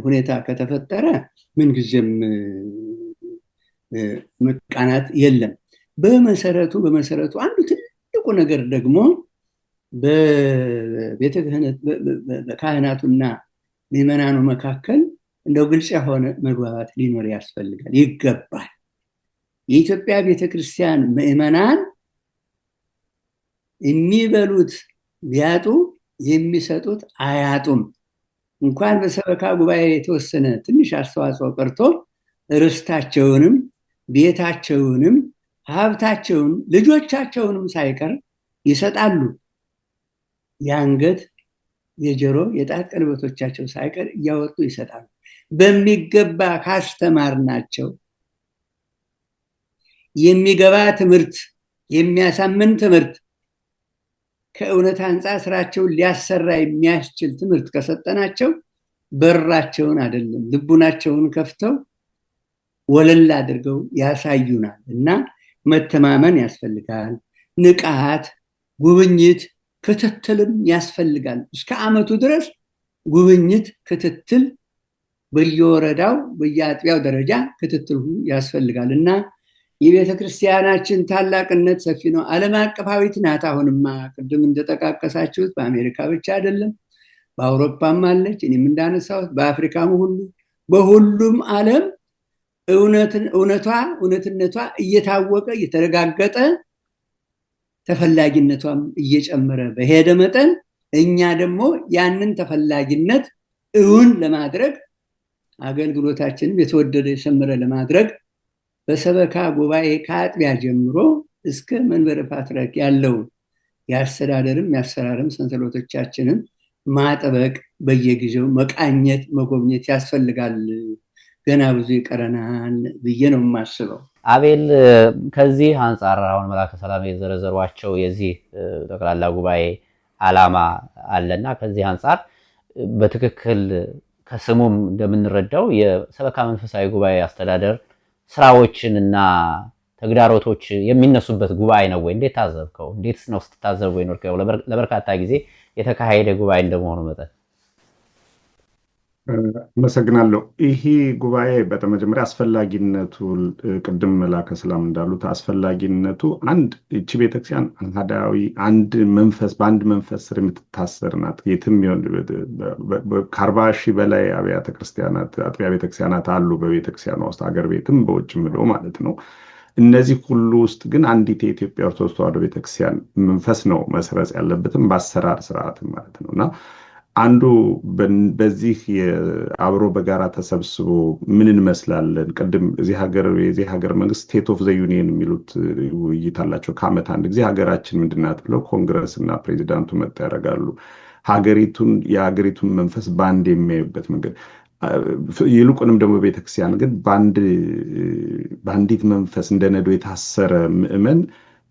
D: ሁኔታ ከተፈጠረ ምንጊዜም መቃናት የለም። በመሰረቱ አንዱ ትልቁ ነገር ደግሞ በቤተ ክህነት በካህናቱና ምዕመናኑ መካከል እንደው ግልጽ የሆነ መግባባት ሊኖር ያስፈልጋል፣ ይገባል። የኢትዮጵያ ቤተክርስቲያን ምዕመናን የሚበሉት ቢያጡ የሚሰጡት አያጡም። እንኳን በሰበካ ጉባኤ የተወሰነ ትንሽ አስተዋጽኦ ቀርቶ ርስታቸውንም ቤታቸውንም ሀብታቸውን ልጆቻቸውንም ሳይቀር ይሰጣሉ። የአንገት የጆሮ የጣት ቀለበቶቻቸው ሳይቀር እያወጡ ይሰጣሉ። በሚገባ ካስተማርናቸው የሚገባ ትምህርት፣ የሚያሳምን ትምህርት፣ ከእውነት አንጻር ስራቸውን ሊያሰራ የሚያስችል ትምህርት ከሰጠናቸው በራቸውን አይደለም ልቡናቸውን ከፍተው ወለል አድርገው ያሳዩናል እና መተማመን ያስፈልጋል። ንቃት፣ ጉብኝት፣ ክትትልም ያስፈልጋል። እስከ ዓመቱ ድረስ ጉብኝት፣ ክትትል በየወረዳው በየአጥቢያው ደረጃ ክትትል ያስፈልጋል እና የቤተ ክርስቲያናችን ታላቅነት ሰፊ ነው፣ ዓለም አቀፋዊት ናት። አሁንማ ቅድም እንደጠቃቀሳችሁት በአሜሪካ ብቻ አይደለም፣ በአውሮፓም አለች፣ እኔም እንዳነሳሁት በአፍሪካም ሁሉ በሁሉም ዓለም እውነትነቷ እየታወቀ እየተረጋገጠ ተፈላጊነቷም እየጨመረ በሄደ መጠን እኛ ደግሞ ያንን ተፈላጊነት እውን ለማድረግ አገልግሎታችንም የተወደደ የሰመረ ለማድረግ በሰበካ ጉባኤ ከአጥቢያ ጀምሮ እስከ መንበረ ፓትርያርክ ያለውን የአስተዳደርም የአሰራርም ሰንሰለቶቻችንን ማጠበቅ፣ በየጊዜው መቃኘት፣ መጎብኘት ያስፈልጋል። ገና ብዙ ይቀረናል ብዬ ነው የማስበው።
A: አቤል፣ ከዚህ አንጻር አሁን መላከ ሰላም የዘረዘሯቸው የዚህ ጠቅላላ ጉባኤ ዓላማ አለና ከዚህ አንጻር በትክክል ከስሙም እንደምንረዳው የሰበካ መንፈሳዊ ጉባኤ አስተዳደር ስራዎችን እና ተግዳሮቶች የሚነሱበት ጉባኤ ነው ወይ? እንዴት ታዘብከው? እንዴት ነው ስትታዘበው የኖርከው? ለበርካታ ጊዜ የተካሄደ ጉባኤ እንደመሆኑ መጠን።
B: አመሰግናለሁ። ይሄ ጉባኤ በመጀመሪያ አስፈላጊነቱ ቅድም መላከ ሰላም እንዳሉት አስፈላጊነቱ አንድ እቺ ቤተክርስቲያን አሃዳዊ በአንድ መንፈስ ስር የምትታሰር ናት። የትም ከ40 ሺህ በላይ አጥቢያ ቤተክርስቲያናት አሉ በቤተክርስቲያኗ ውስጥ ሀገር ቤትም በውጭም ብለው ማለት ነው። እነዚህ ሁሉ ውስጥ ግን አንዲት የኢትዮጵያ ኦርቶዶክስ ተዋሕዶ ቤተክርስቲያን መንፈስ ነው መስረጽ ያለበትም በአሰራር ስርዓትም ማለት ነው እና አንዱ በዚህ አብሮ በጋራ ተሰብስቦ ምን እንመስላለን። ቅድም የዚህ ሀገር መንግስት ስቴት ኦፍ ዘ ዩኒየን የሚሉት ውይይት አላቸው። ከዓመት አንድ ጊዜ ሀገራችን ምንድናት ብለው ኮንግረስ እና ፕሬዚዳንቱ መጣ ያደርጋሉ። የሀገሪቱን መንፈስ በአንድ የሚያዩበት መንገድ ይልቁንም ደግሞ ቤተክርስቲያን ግን በአንዲት መንፈስ እንደ ነዶ የታሰረ ምእመን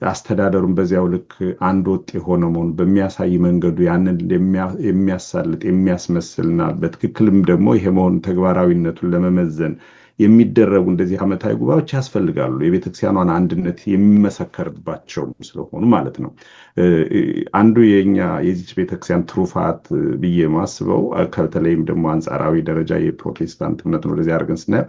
B: አስተዳደሩን በዚያው ልክ አንድ ወጥ የሆነ መሆኑ በሚያሳይ መንገዱ ያንን የሚያሳልጥ የሚያስመስልና በትክክልም ደግሞ ይሄ መሆኑ ተግባራዊነቱን ለመመዘን የሚደረጉ እንደዚህ ዓመታዊ ጉባኤዎች ያስፈልጋሉ። የቤተክርስቲያኗን አንድነት የሚመሰከርባቸው ስለሆኑ ማለት ነው። አንዱ የዚች ቤተክርስቲያን ትሩፋት ብዬ ማስበው ከተለይም ደግሞ አንጻራዊ ደረጃ የፕሮቴስታንት እምነት ነው ወደዚህ አድርገን ስናየው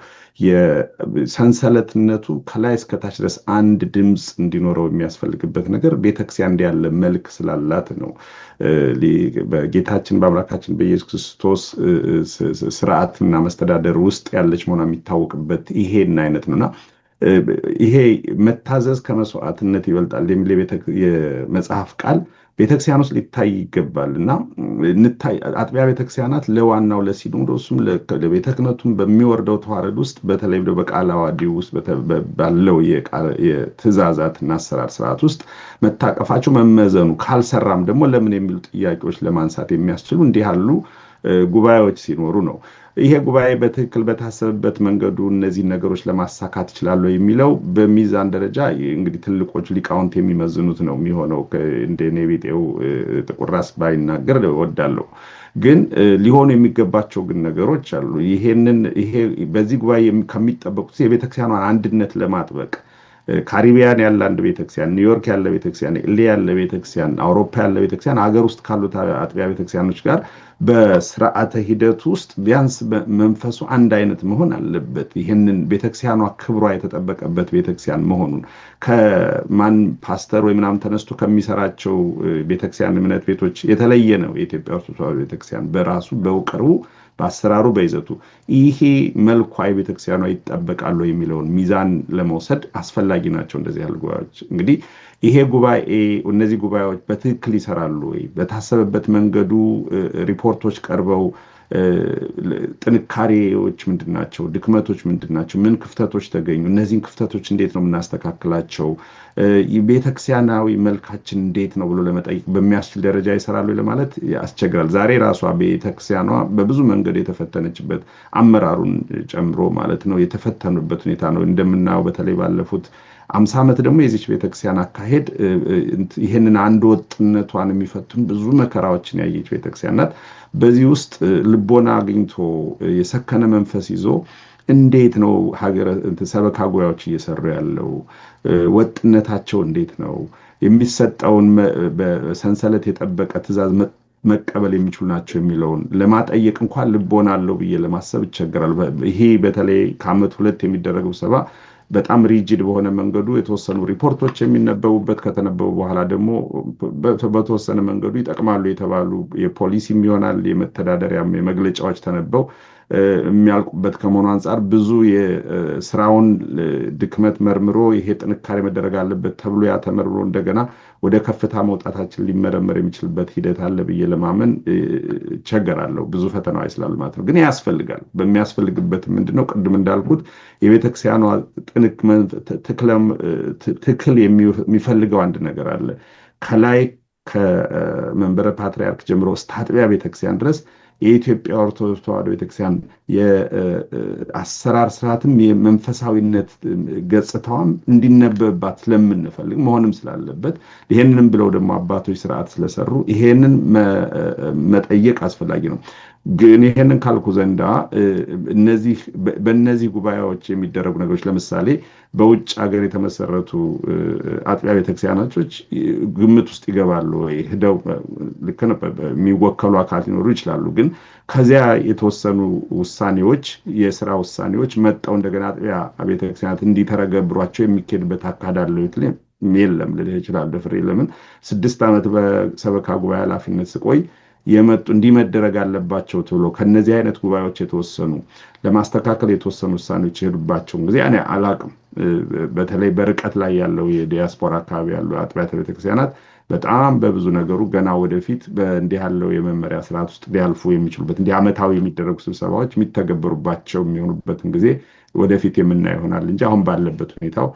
B: የሰንሰለትነቱ ከላይ እስከታች ድረስ አንድ ድምፅ እንዲኖረው የሚያስፈልግበት ነገር ቤተክርስቲያን ያለ መልክ ስላላት ነው። በጌታችን በአምላካችን በኢየሱስ ክርስቶስ ስርዓትና መስተዳደር ውስጥ ያለች መሆኗ የሚታወቅበት ይሄን አይነት ነውና ይሄ መታዘዝ ከመስዋዕትነት ይበልጣል የሚል የመጽሐፍ ቃል ቤተክርስቲያን ውስጥ ሊታይ ይገባል እና አጥቢያ ቤተክርስቲያናት ለዋናው ለሲኖዶሱም ለቤተ ክህነቱም በሚወርደው ተዋረድ ውስጥ በተለይ በቃለ ዓዋዲው ውስጥ ባለው የትእዛዛትና አሰራር ስርዓት ውስጥ መታቀፋቸው መመዘኑ ካልሰራም ደግሞ ለምን የሚሉ ጥያቄዎች ለማንሳት የሚያስችሉ እንዲህ ያሉ ጉባኤዎች ሲኖሩ ነው። ይሄ ጉባኤ በትክክል በታሰበበት መንገዱ እነዚህ ነገሮች ለማሳካት ይችላሉ የሚለው በሚዛን ደረጃ እንግዲህ ትልቆች ሊቃውንት የሚመዝኑት ነው የሚሆነው። እንደኔ ቤቴው ጥቁር ራስ ባይናገር እወዳለሁ። ግን ሊሆኑ የሚገባቸው ግን ነገሮች አሉ። ይሄ በዚህ ጉባኤ ከሚጠበቁት የቤተክርስቲያኗን አንድነት ለማጥበቅ ካሪቢያን ያለ አንድ ቤተክርስቲያን፣ ኒውዮርክ ያለ ቤተክርስቲያን፣ ኤሌ ያለ ቤተክርስቲያን፣ አውሮፓ ያለ ቤተክርስቲያን ሀገር ውስጥ ካሉት አጥቢያ ቤተክርስቲያኖች ጋር በስርዓተ ሂደት ውስጥ ቢያንስ መንፈሱ አንድ አይነት መሆን አለበት። ይህንን ቤተክርስቲያኗ ክብሯ የተጠበቀበት ቤተክርስቲያን መሆኑን ከማን ፓስተር ወይ ምናምን ተነስቶ ከሚሰራቸው ቤተክርስቲያን እምነት ቤቶች የተለየ ነው። የኢትዮጵያ ኦርቶዶክስ ቤተክርስቲያን በራሱ በውቅሩ በአሰራሩ በይዘቱ ይሄ መልኳ ቤተክርስቲያኗ ይጠበቃሉ የሚለውን ሚዛን ለመውሰድ አስፈላጊ ናቸው እንደዚህ ያሉ ጉባኤዎች። እንግዲህ ይሄ ጉባኤ እነዚህ ጉባኤዎች በትክክል ይሰራሉ ወይ? በታሰበበት መንገዱ ሪፖርቶች ቀርበው ጥንካሬዎች ምንድናቸው? ድክመቶች ምንድናቸው? ምን ክፍተቶች ተገኙ? እነዚህን ክፍተቶች እንዴት ነው የምናስተካክላቸው? ቤተክርስቲያናዊ መልካችን እንዴት ነው ብሎ ለመጠየቅ በሚያስችል ደረጃ ይሰራሉ ለማለት ያስቸግራል። ዛሬ ራሷ ቤተክርስቲያኗ በብዙ መንገድ የተፈተነችበት አመራሩን ጨምሮ ማለት ነው የተፈተኑበት ሁኔታ ነው እንደምናየው። በተለይ ባለፉት 50 ዓመት ደግሞ የዚች ቤተክርስቲያን አካሄድ ይሄንን አንድ ወጥነቷን የሚፈትኑ ብዙ መከራዎችን ያየች ቤተክርስቲያን ናት። በዚህ ውስጥ ልቦና አግኝቶ የሰከነ መንፈስ ይዞ እንዴት ነው ሰበካ ጉባኤዎች እየሰሩ ያለው? ወጥነታቸው እንዴት ነው? የሚሰጠውን በሰንሰለት የጠበቀ ትእዛዝ መቀበል የሚችሉ ናቸው የሚለውን ለማጠየቅ እንኳን ልቦና አለው ብዬ ለማሰብ ይቸገራል። ይሄ በተለይ ከዓመት 2 የሚደረገው ስብሰባ በጣም ሪጂድ በሆነ መንገዱ የተወሰኑ ሪፖርቶች የሚነበቡበት ከተነበቡ በኋላ ደግሞ በተወሰነ መንገዱ ይጠቅማሉ የተባሉ የፖሊሲም ይሆናል የመተዳደሪያም የመግለጫዎች ተነበው የሚያልቁበት ከመሆኑ አንጻር ብዙ የስራውን ድክመት መርምሮ ይሄ ጥንካሬ መደረግ አለበት ተብሎ ያተመርምሮ እንደገና ወደ ከፍታ መውጣታችን ሊመረመር የሚችልበት ሂደት አለ ብዬ ለማመን ቸገራለሁ። ብዙ ፈተናዎች ስላሉ ማለት ነው። ግን ያስፈልጋል። በሚያስፈልግበት ምንድነው ቅድም እንዳልኩት የቤተክርስቲያኗ ትክል የሚፈልገው አንድ ነገር አለ። ከላይ ከመንበረ ፓትርያርክ ጀምሮ እስከ አጥቢያ ቤተክርስቲያን ድረስ የኢትዮጵያ ኦርቶዶክስ ተዋሕዶ ቤተክርስቲያን የአሰራር ስርዓትም የመንፈሳዊነት ገጽታዋም እንዲነበብባት ስለምንፈልግ መሆንም ስላለበት ይሄንንም ብለው ደግሞ አባቶች ስርዓት ስለሰሩ ይሄንን መጠየቅ አስፈላጊ ነው። ግን ይሄንን ካልኩ ዘንዳ በእነዚህ ጉባኤዎች የሚደረጉ ነገሮች ለምሳሌ በውጭ ሀገር የተመሰረቱ አጥቢያ ቤተክርስቲያኖች ግምት ውስጥ ይገባሉ ወይ? ሄደው ልክ ነው የሚወከሉ አካል ሊኖሩ ይችላሉ። ግን ከዚያ የተወሰኑ ውሳኔዎች የስራ ውሳኔዎች መጣው እንደገና አጥቢያ ቤተክርስቲያናት እንዲተረገብሯቸው የሚኬድበት አካሄድ አለ የለም ልልህ ይችላል። ፍሬ ለምን 6 ዓመት በሰበካ ጉባኤ ኃላፊነት ስቆይ የመጡ እንዲመደረግ አለባቸው ተብሎ ከነዚህ አይነት ጉባኤዎች የተወሰኑ ለማስተካከል የተወሰኑ ውሳኔዎች የሄዱባቸውን ጊዜ እኔ አላቅም። በተለይ በርቀት ላይ ያለው የዲያስፖራ አካባቢ ያለው አጥቢያ ቤተክርስቲያናት በጣም በብዙ ነገሩ ገና ወደፊት በእንዲህ ያለው የመመሪያ ስርዓት ውስጥ ሊያልፉ የሚችሉበት እንዲህ ዓመታዊ የሚደረጉ ስብሰባዎች የሚተገበሩባቸው የሚሆኑበትን ጊዜ ወደፊት የምናየው ይሆናል እንጂ አሁን ባለበት ሁኔታው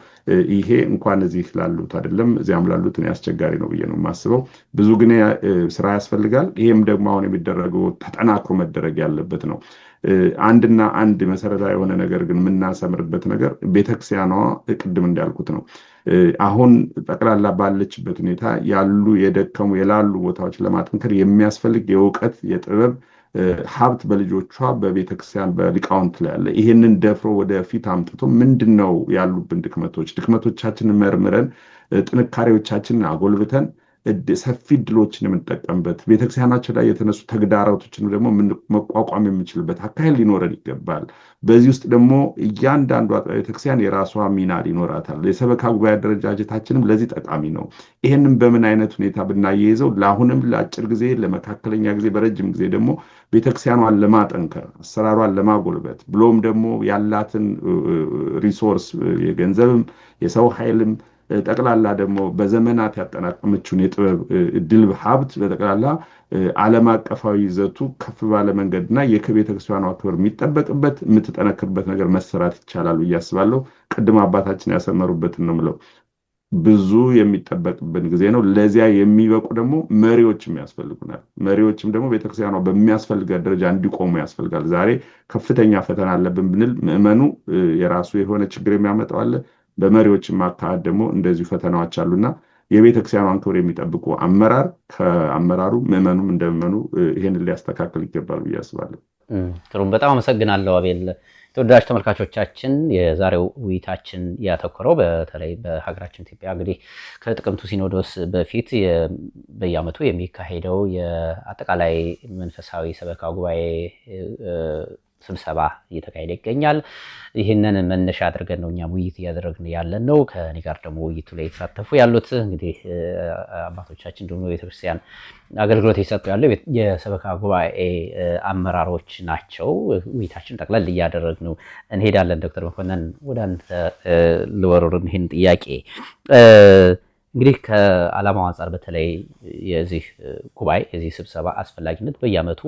B: ይሄ እንኳን እዚህ ላሉት አይደለም እዚያም ላሉት እኔ አስቸጋሪ ነው ብዬ ነው የማስበው። ብዙ ግን ስራ ያስፈልጋል። ይሄም ደግሞ አሁን የሚደረገው ተጠናክሮ መደረግ ያለበት ነው። አንድና አንድ መሰረታዊ የሆነ ነገር ግን የምናሰምርበት ነገር ቤተክርስቲያኗ ቅድም እንዳልኩት ነው። አሁን ጠቅላላ ባለችበት ሁኔታ ያሉ የደከሙ የላሉ ቦታዎች ለማጠንከር የሚያስፈልግ የእውቀት የጥበብ ሀብት በልጆቿ በቤተክርስቲያን በሊቃውንት ላይ ያለ ይሄንን ደፍሮ ወደፊት አምጥቶ ምንድነው ያሉብን ድክመቶቻችንን መርምረን ጥንካሬዎቻችንን አጎልብተን ሰፊ ድሎችን የምንጠቀምበት ቤተክርስቲያናችን ላይ የተነሱ ተግዳሮቶችን ደግሞ መቋቋም የምንችልበት አካሄድ ሊኖረን ይገባል። በዚህ ውስጥ ደግሞ እያንዳንዱ ቤተክርስቲያን የራሷ ሚና ሊኖራታል። የሰበካ ጉባኤ አደረጃጀታችንም ለዚህ ጠቃሚ ነው። ይሄንን በምን አይነት ሁኔታ ብናያይዘው ለአሁንም ለአጭር ጊዜ ለመካከለኛ ጊዜ በረጅም ጊዜ ደግሞ ቤተክርስቲያኗን ለማጠንከር አሰራሯን ለማጎልበት ብሎም ደግሞ ያላትን ሪሶርስ የገንዘብም የሰው ኃይልም ጠቅላላ ደግሞ በዘመናት ያጠናቀመችውን የጥበብ ድልብ ሀብት በጠቅላላ ዓለም አቀፋዊ ይዘቱ ከፍ ባለ መንገድና የቤተክርስቲያኗ ክብር የሚጠበቅበት የምትጠነክርበት ነገር መሰራት ይቻላል ብዬ አስባለሁ። ቅድም አባታችን ያሰመሩበትን ነው የምለው። ብዙ የሚጠበቅብን ጊዜ ነው። ለዚያ የሚበቁ ደግሞ መሪዎችም ያስፈልጉናል። መሪዎችም ደግሞ ቤተክርስቲያኗ በሚያስፈልገው ደረጃ እንዲቆሙ ያስፈልጋል። ዛሬ ከፍተኛ ፈተና አለብን ብንል ምዕመኑ የራሱ የሆነ ችግር የሚያመጣው አለ። በመሪዎችም አካሄድ ደግሞ እንደዚሁ ፈተናዎች አሉና የቤተክርስቲያኗን ክብር የሚጠብቁ አመራር ከአመራሩ ምዕመኑም እንደምዕመኑ ይሄንን ሊያስተካክል ይገባል ብዬ አስባለሁ።
A: ጥሩም በጣም አመሰግናለሁ አቤል። ተወዳጅ ተመልካቾቻችን የዛሬው ውይይታችን ያተኮረው በተለይ በሀገራችን ኢትዮጵያ እንግዲህ ከጥቅምቱ ሲኖዶስ በፊት በየዓመቱ የሚካሄደው የአጠቃላይ መንፈሳዊ ሰበካ ጉባኤ ስብሰባ እየተካሄደ ይገኛል። ይህንን መነሻ አድርገን ነው እኛም ውይይት እያደረግን ያለን ነው። ከኔ ጋር ደግሞ ውይይቱ ላይ የተሳተፉ ያሉት እንግዲህ አባቶቻችን ደግሞ ቤተክርስቲያን አገልግሎት እየሰጡ ያለው የሰበካ ጉባኤ አመራሮች ናቸው። ውይይታችን ጠቅለል እያደረግን እንሄዳለን። ዶክተር መኮንን ወደ አንተ ልወርውርን ይህን ጥያቄ እንግዲህ ከዓላማው አንጻር በተለይ የዚህ ጉባኤ የዚህ ስብሰባ አስፈላጊነት በየዓመቱ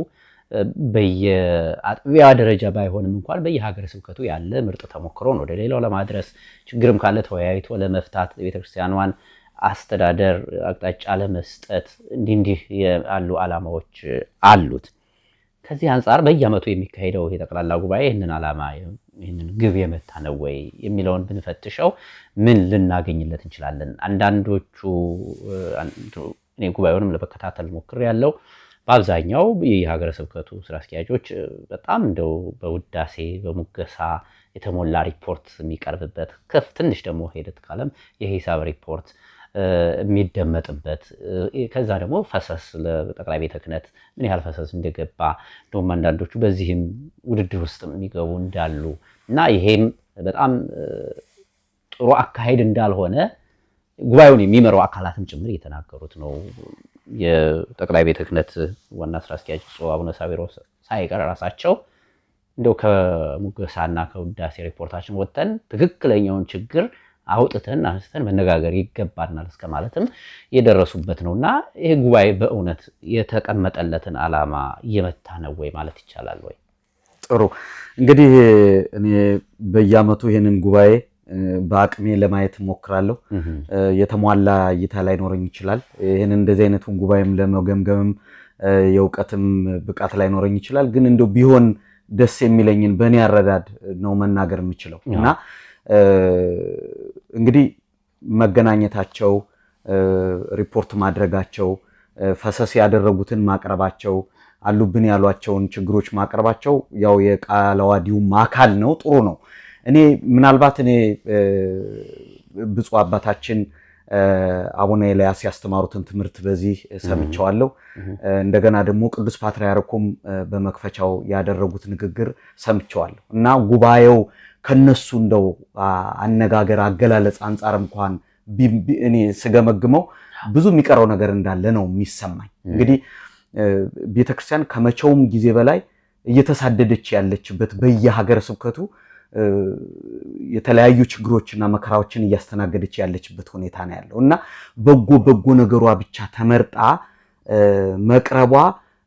A: በየአጥቢያ ደረጃ ባይሆንም እንኳን በየሀገረ ስብከቱ ያለ ምርጥ ተሞክሮን ወደ ሌላው ለማድረስ ችግርም ካለ ተወያይቶ ለመፍታት ቤተክርስቲያኗን አስተዳደር አቅጣጫ ለመስጠት እንዲህ ያሉ ዓላማዎች አሉት። ከዚህ አንጻር በየዓመቱ የሚካሄደው የጠቅላላ ጉባኤ ይህንን ዓላማ ይህንን ግብ የመታ ነው ወይ የሚለውን ብንፈትሸው ምን ልናገኝለት እንችላለን? አንዳንዶቹ እኔ ጉባኤውንም ለመከታተል ሞክሬያለሁ። በአብዛኛው የሀገረ ስብከቱ ስራ አስኪያጆች በጣም እንደው በውዳሴ በሙገሳ የተሞላ ሪፖርት የሚቀርብበት ትንሽ ደግሞ ሄደት ካለም የሂሳብ ሪፖርት የሚደመጥበት ከዛ ደግሞ ፈሰስ ለጠቅላይ ቤተ ክህነት ምን ያህል ፈሰስ እንደገባ እንደውም አንዳንዶቹ በዚህም ውድድር ውስጥ የሚገቡ እንዳሉ እና ይሄም በጣም ጥሩ አካሄድ እንዳልሆነ ጉባኤውን የሚመራው አካላትም ጭምር እየተናገሩት ነው። የጠቅላይ ቤተ ክህነት ዋና ስራ አስኪያጅ ብፁዕ አቡነ ሳዊሮስ ሳይቀር ራሳቸው እንደው ከሙገሳና ከውዳሴ ሪፖርታችን ወጥተን ትክክለኛውን ችግር አውጥተን አንስተን መነጋገር ይገባናል እስከ ማለትም የደረሱበት ነውና ይሄ ጉባኤ በእውነት የተቀመጠለትን ዓላማ እየመታ ነው ወይ ማለት ይቻላል ወይ?
C: ጥሩ እንግዲህ እኔ በየዓመቱ ይሄንን ጉባኤ በአቅሜ ለማየት ሞክራለሁ። የተሟላ እይታ ላይኖረኝ ይችላል። ይሄን እንደዚህ አይነቱን ጉባኤም ለመገምገምም የእውቀትም ብቃት ላይኖረኝ ይችላል። ግን እንደው ቢሆን ደስ የሚለኝን በእኔ አረዳድ ነው መናገር የምችለው እና እንግዲህ መገናኘታቸው፣ ሪፖርት ማድረጋቸው፣ ፈሰስ ያደረጉትን ማቅረባቸው፣ አሉብን ያሏቸውን ችግሮች ማቅረባቸው ያው የቃለ ዓዋዲው አካል ነው። ጥሩ ነው። እኔ ምናልባት ብፁዕ አባታችን አቡነ ኤልያስ ያስተማሩትን ትምህርት በዚህ ሰምቸዋለሁ። እንደገና ደግሞ ቅዱስ ፓትርያርኩም በመክፈቻው ያደረጉት ንግግር ሰምቸዋለሁ እና ጉባኤው ከነሱ እንደው አነጋገር አገላለጽ አንጻር እንኳን እኔ ስገመግመው ብዙ የሚቀረው ነገር እንዳለ ነው የሚሰማኝ። እንግዲህ ቤተክርስቲያን ከመቼውም ጊዜ በላይ እየተሳደደች ያለችበት በየሀገረ ስብከቱ የተለያዩ ችግሮችና መከራዎችን እያስተናገደች ያለችበት ሁኔታ ነው ያለው እና በጎ ነገሯ ብቻ ተመርጣ መቅረቧ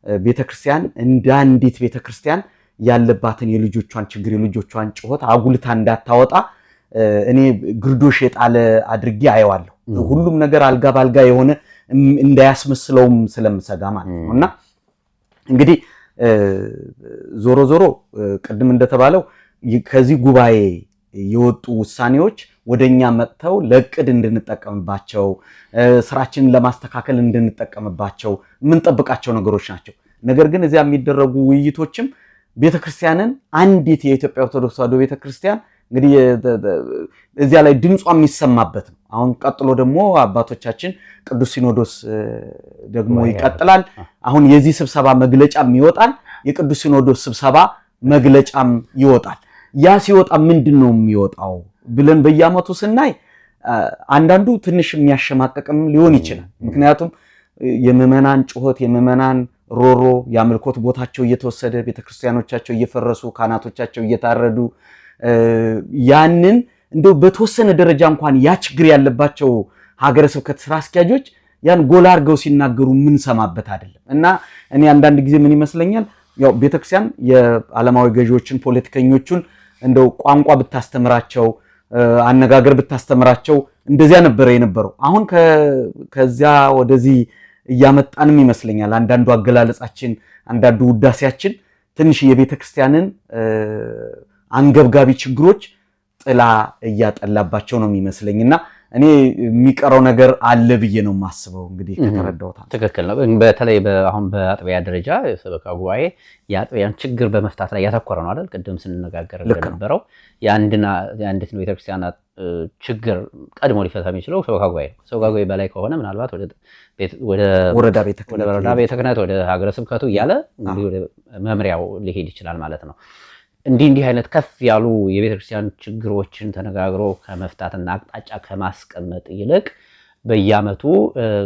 C: ቤተክርስቲያን እንደ አንዲት ቤተክርስቲያን ያለባትን የልጆቿን ችግር የልጆቿን ጭሆት አጉልታ እንዳታወጣ እኔ ግርዶሽ የጣለ አድርጌ አየዋለሁ። ሁሉም ነገር አልጋ ባልጋ የሆነ እንዳያስመስለውም ስለምሰጋ ማለት ነው እና እንግዲህ ዞሮ ዞሮ ቅድም እንደተባለው ከዚህ ጉባኤ የወጡ ውሳኔዎች ወደኛ መጥተው ለቅድ እንድንጠቀምባቸው ስራችንን ለማስተካከል እንድንጠቀምባቸው የምንጠብቃቸው ነገሮች ናቸው። ነገር ግን እዚያ የሚደረጉ ውይይቶችም ቤተክርስቲያንን አንዲት የኢትዮጵያ ኦርቶዶክስ ተዋሕዶ ቤተክርስቲያን እንግዲህ እዚያ ላይ ድምጿ የሚሰማበት ነው። አሁን ቀጥሎ ደግሞ አባቶቻችን ቅዱስ ሲኖዶስ ደግሞ ይቀጥላል። አሁን የዚህ ስብሰባ መግለጫም ይወጣል፣ የቅዱስ ሲኖዶስ ስብሰባ መግለጫም ይወጣል። ያ ሲወጣ ምንድነው የሚወጣው ብለን በየዓመቱ ስናይ አንዳንዱ ትንሽ የሚያሸማቀቅም ሊሆን ይችላል። ምክንያቱም የምዕመናን ጩኸት፣ የምዕመናን ሮሮ፣ የአምልኮት ቦታቸው እየተወሰደ ቤተክርስቲያኖቻቸው እየፈረሱ ካህናቶቻቸው እየታረዱ ያንን እንደው በተወሰነ ደረጃ እንኳን ያ ችግር ያለባቸው ሀገረ ስብከት ስራ አስኪያጆች ያን ጎላ አድርገው ሲናገሩ ምን ሰማበት አይደለም እና እኔ አንዳንድ ጊዜ ምን ይመስለኛል ያው ቤተክርስቲያን የዓለማዊ ገዢዎችን ፖለቲከኞቹን እንደው ቋንቋ ብታስተምራቸው አነጋገር ብታስተምራቸው እንደዚያ ነበር የነበረው። አሁን ከዚያ ወደዚህ እያመጣንም ይመስለኛል አንዳንዱ አገላለጻችን አንዳንዱ ውዳሴያችን ትንሽ የቤተክርስቲያንን አንገብጋቢ ችግሮች ጥላ እያጠላባቸው ነው የሚመስለኝና እኔ የሚቀረው ነገር አለ ብዬ ነው የማስበው። እንግዲህ ከተረዳሁት
A: ትክክል ነው። በተለይ አሁን በአጥቢያ ደረጃ የሰበካ ጉባኤ የአጥቢያን ችግር በመፍታት ላይ ያተኮረ ነው አይደል? ቅድም ስንነጋገር እንደነበረው የአንዲት ቤተክርስቲያን ችግር ቀድሞ ሊፈታ የሚችለው ሰበካ ጉባኤ ነው። ሰበካ ጉባኤ በላይ ከሆነ ምናልባት ወደ ወረዳ ቤተ ክህነት ወደ ሀገረ ስብከቱ እያለ እንግዲህ ወደ መምሪያው ሊሄድ ይችላል ማለት ነው። እንዲህ አይነት ከፍ ያሉ የቤተክርስቲያን ችግሮችን ተነጋግሮ ከመፍታትና አቅጣጫ ከማስቀመጥ ይልቅ በየዓመቱ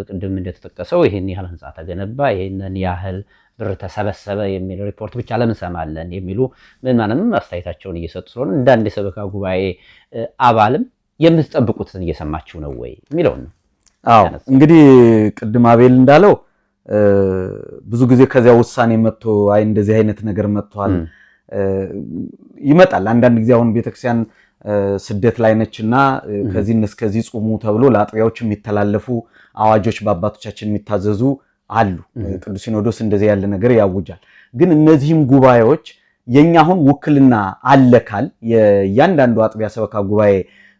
A: ቅድም እንደተጠቀሰው ይሄን ያህል ህንጻ ተገነባ፣ ይሄንን ያህል ብር ተሰበሰበ የሚል ሪፖርት ብቻ ለምን እንሰማለን የሚሉ ምንም አስተያየታቸውን እየሰጡ ስለሆነ እንደ አንድ የሰበካ ጉባኤ አባልም የምትጠብቁትን እየሰማችሁ ነው ወይ የሚለው ነው።
C: አዎ እንግዲህ ቅድም አቤል እንዳለው ብዙ ጊዜ ከዚያ ውሳኔ መጥቶ አይ እንደዚህ አይነት ነገር መጥቷል ይመጣል። አንዳንድ ጊዜ አሁን ቤተክርስቲያን ስደት ላይ ነችና ከዚህ እስከዚህ ጾሙ ተብሎ ለአጥቢያዎች የሚተላለፉ አዋጆች በአባቶቻችን የሚታዘዙ አሉ። ቅዱስ ሲኖዶስ እንደዚህ ያለ ነገር ያውጃል። ግን እነዚህም ጉባኤዎች የኛ አሁን ውክልና አለካል የእያንዳንዱ አጥቢያ ሰበካ ጉባኤ